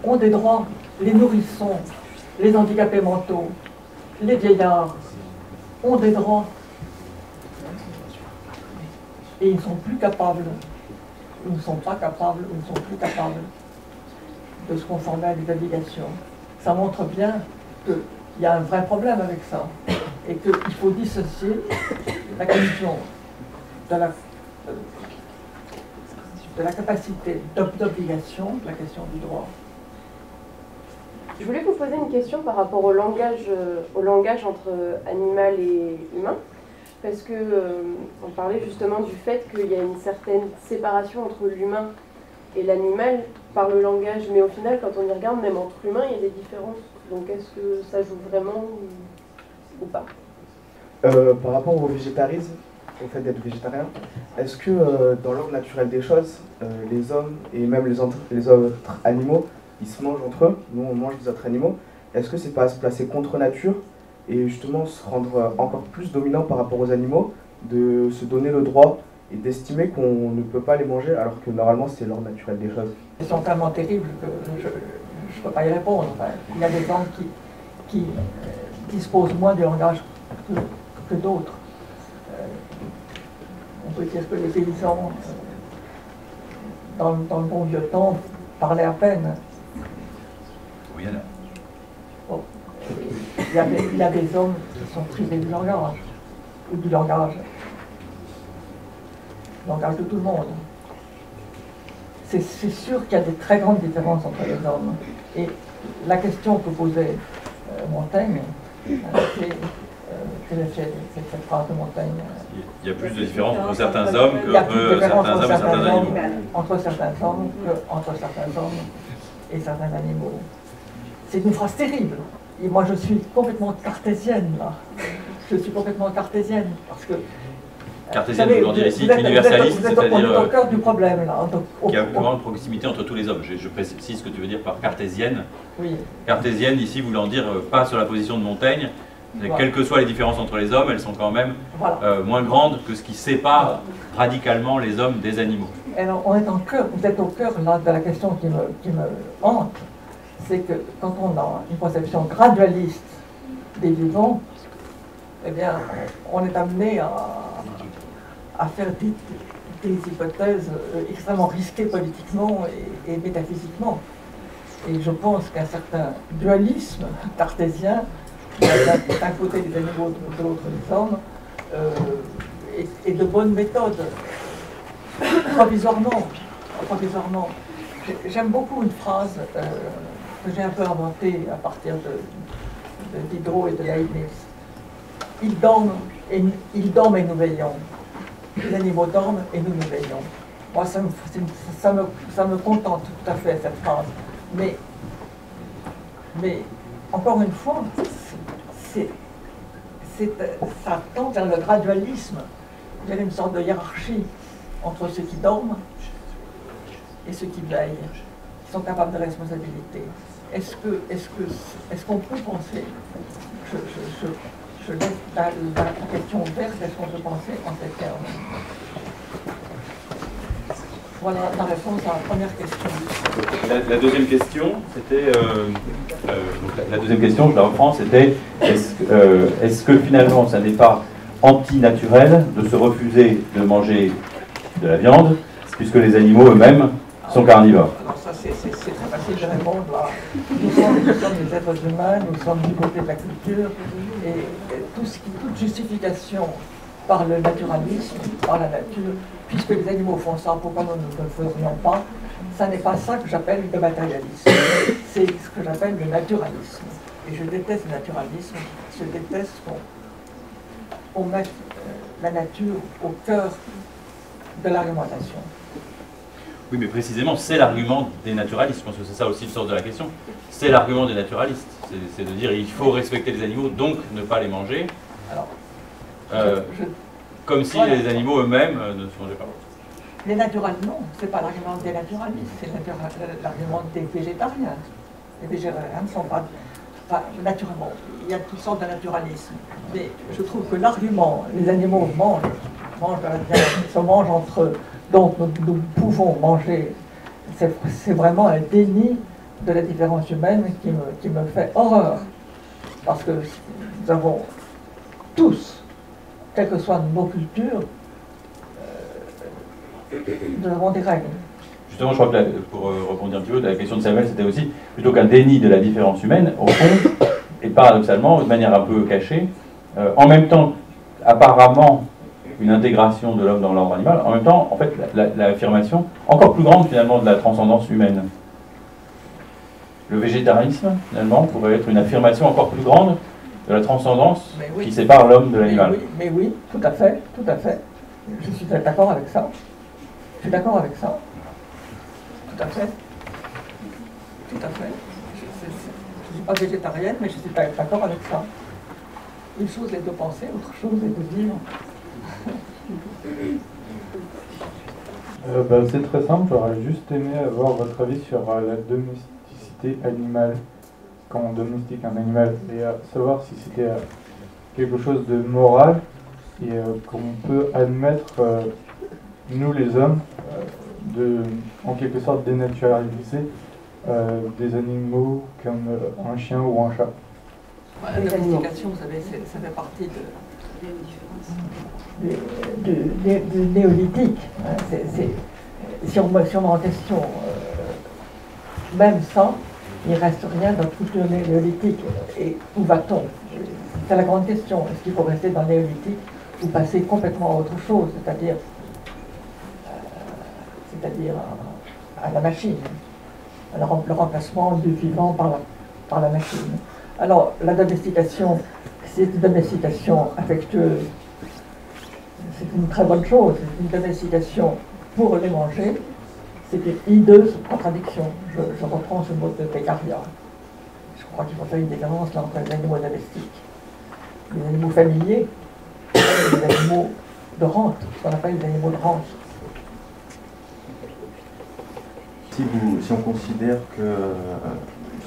ont des droits. Les nourrissons, les handicapés mentaux, les vieillards ont des droits. Et ils ne sont plus capables, ils ne sont pas capables, ils ne sont plus capables de se conformer à des obligations. Ça montre bien qu'il y a un vrai problème avec ça et qu'il faut dissocier la question de la capacité d'obligation de la question du droit. Je voulais vous poser une question par rapport au langage entre animal et humain. Parce que on parlait justement du fait qu'il y a une certaine séparation entre l'humain et l'animal par le langage, mais au final, quand on y regarde, même entre humains, il y a des différences. Donc est-ce que ça joue vraiment ou pas? Par rapport au végétarisme, au fait d'être végétarien, est-ce que dans l'ordre naturel des choses, les hommes et même les autres animaux, ils se mangent entre eux, nous on mange les autres animaux, est-ce que c'est pas se placer contre nature et justement se rendre encore plus dominant par rapport aux animaux, de se donner le droit et d'estimer qu'on ne peut pas les manger alors que normalement c'est l'ordre naturel des choses? Ils sont tellement terribles que je ne peux pas y répondre. Enfin, il y a des gens qui disposent moins du langage que d'autres. On peut dire que les paysans, dans le bon vieux temps, parlaient à peine. Oui, il y en a. Bon. Il y a des hommes qui sont privés du langage, ou du langage de tout le monde. C'est sûr qu'il y a de très grandes différences entre les hommes. Et la question que posait Montaigne, c'est cette phrase de Montaigne. Il y a plus de différences entre certains hommes qu'entre certains hommes et certains animaux. Entre certains hommes qu'entre certains hommes et certains animaux. C'est une phrase terrible. Et moi, je suis complètement cartésienne, là. Je suis complètement cartésienne, parce que... Cartésienne, vous en dire ici, universaliste, c'est-à-dire... On est au cœur du problème, là. Il y a une grande proximité entre tous les hommes. Je précise ce que tu veux dire par cartésienne. Oui. Cartésienne, ici, voulant dire pas sur la position de Montaigne. Voilà. Quelles que soient les différences entre les hommes, elles sont quand même moins grandes que ce qui sépare radicalement les hommes des animaux. Alors, vous êtes au cœur là, de la question qui me hante. C'est que quand on a une conception gradualiste des vivants, eh bien, on est amené à faire des hypothèses extrêmement risquées politiquement et métaphysiquement. Et je pense qu'un certain dualisme cartésien, d'un côté des animaux, de l'autre des hommes, est de bonne méthode, provisoirement. J'aime beaucoup une phrase que j'ai un peu inventée à partir de Diderot et de Leibniz. Ils dorment et nous veillons. Les animaux dorment et nous veillons. Moi, ça me contente tout à fait, cette phrase. Mais encore une fois, ça tend vers le gradualisme, vers une sorte de hiérarchie entre ceux qui dorment et ceux qui veillent, qui sont capables de responsabilité. Est-ce qu'on peut penser, je laisse la question ouverte, est-ce qu'on peut penser en ces termes? Voilà la réponse à la première question. La deuxième question, c'était... la deuxième question, je la reprends, c'était est-ce que finalement, ça n'est pas antinaturel de se refuser de manger de la viande, puisque les animaux eux-mêmes sont carnivores? Alors ça, c'est très facile de répondre. Nous sommes des êtres humains, nous sommes du côté de la culture, et toute justification par le naturalisme, par la nature, puisque les animaux font ça, pourquoi nous ne le ferions pas? Ça n'est pas ça que j'appelle le matérialisme, c'est ce que j'appelle le naturalisme. Et je déteste le naturalisme, je déteste qu'on mette la nature au cœur de l'argumentation. Oui, mais précisément, c'est l'argument des naturalistes. Je pense que c'est ça aussi le sens de la question. C'est l'argument des naturalistes. C'est de dire il faut respecter les animaux, donc ne pas les manger. Alors, comme si les animaux eux-mêmes ne se mangeaient pas. Les naturalistes, non, c'est pas l'argument des naturalistes, c'est l'argument des végétariens. Les végétariens ne sont pas naturellement. Il y a toutes sortes de naturalisme. Mais je trouve que l'argument, les animaux mangent de la viande, ils se mangent entre eux, donc nous pouvons manger, c'est vraiment un déni de la différence humaine qui me fait horreur. Parce que nous avons tous, quelles que soient nos cultures, nous avons des règles. Justement, je crois que pour rebondir un petit peu, la question de Samuel, c'était aussi plutôt qu'un déni de la différence humaine, au fond, et paradoxalement, de manière un peu cachée, en même temps, apparemment, une intégration de l'homme dans l'ordre animal, en même temps, en fait, l'affirmation encore plus grande, finalement, de la transcendance humaine. Le végétarisme, finalement, pourrait être une affirmation encore plus grande de la transcendance qui sépare l'homme de l'animal. Mais oui, tout à fait, tout à fait. Je suis d'accord avec ça. Je suis d'accord avec ça. Tout à fait. Tout à fait. Je ne suis pas végétarienne, mais je suis d'accord avec ça. Une chose est de penser, autre chose est de vivre. C'est très simple, j'aurais juste aimé avoir votre avis sur la domesticité animale, quand on domestique un animal, et savoir si c'était quelque chose de moral et qu'on peut admettre, nous les hommes, en quelque sorte dénaturaliser des animaux comme un chien ou un chat. La domestication, vous savez, ça fait partie du néolithique. Si on me remet en question même ça, il ne reste rien dans toute le néolithique. Et où va-t-on? C'est la grande question. Est-ce qu'il faut rester dans le néolithique ou passer complètement à autre chose, c'est-à-dire à la machine, le remplacement du vivant par la machine. Alors, la domestication, c'est une domestication affectueuse. C'est une très bonne chose, c'est une domestication pour les manger, c'est une hideuse contradiction. Je reprends ce mot de Beccaria. Je crois qu'il faut faire une différence là, entre les animaux domestiques, les animaux familiers, et les animaux de rente, ce qu'on appelle les animaux de rente. Si on considère que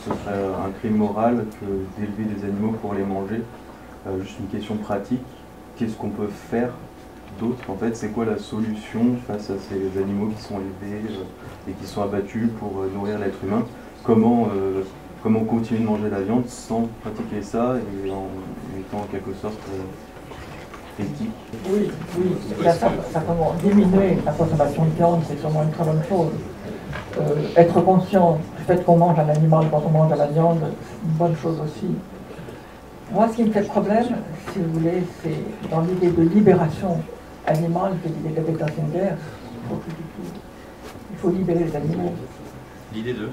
ce serait un crime moral que d'élever des animaux pour les manger, juste une question pratique, qu'est-ce qu'on peut faire d'autre? En fait, c'est quoi la solution face à ces animaux qui sont élevés et qui sont abattus pour nourrir l'être humain? Comment continuer de manger la viande sans pratiquer ça et en étant en quelque sorte éthique. Oui, là, certainement. Diminuer la consommation de viande, c'est sûrement une très bonne chose. Être conscient du fait qu'on mange un animal quand on mange de la viande, c'est une bonne chose aussi. Moi, ce qui me fait problème, si vous voulez, c'est dans l'idée de libération animale que dit Peter Singer. Il faut libérer les animaux. L'idée de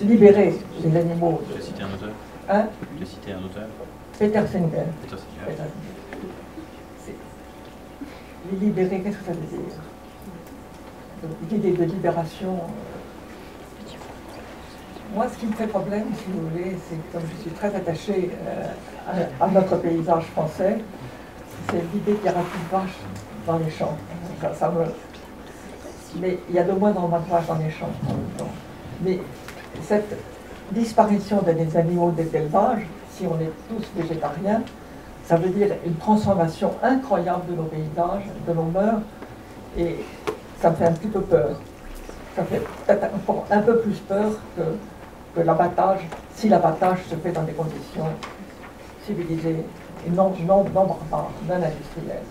libérer les animaux. Tu as cité un auteur Hein? Tu as cité un auteur Peter Singer. Peter Singer. Les libérer, qu'est-ce que ça veut dire? L'idée de libération. Moi, ce qui me fait problème, si vous voulez, c'est que comme je suis très attachée à notre paysage français, c'est l'idée qu'il n'y aura plus de vaches dans les champs. Mais il y a de moins en moins de vaches dans les champs en même temps. Mais cette disparition des animaux d'élevage, si on est tous végétariens, ça veut dire une transformation incroyable de nos paysages, de nos mœurs, et ça me fait un petit peu peur. Ça fait peut-être un peu plus peur que l'abattage, si l'abattage se fait dans des conditions civilisées et non barbares, non industrielles.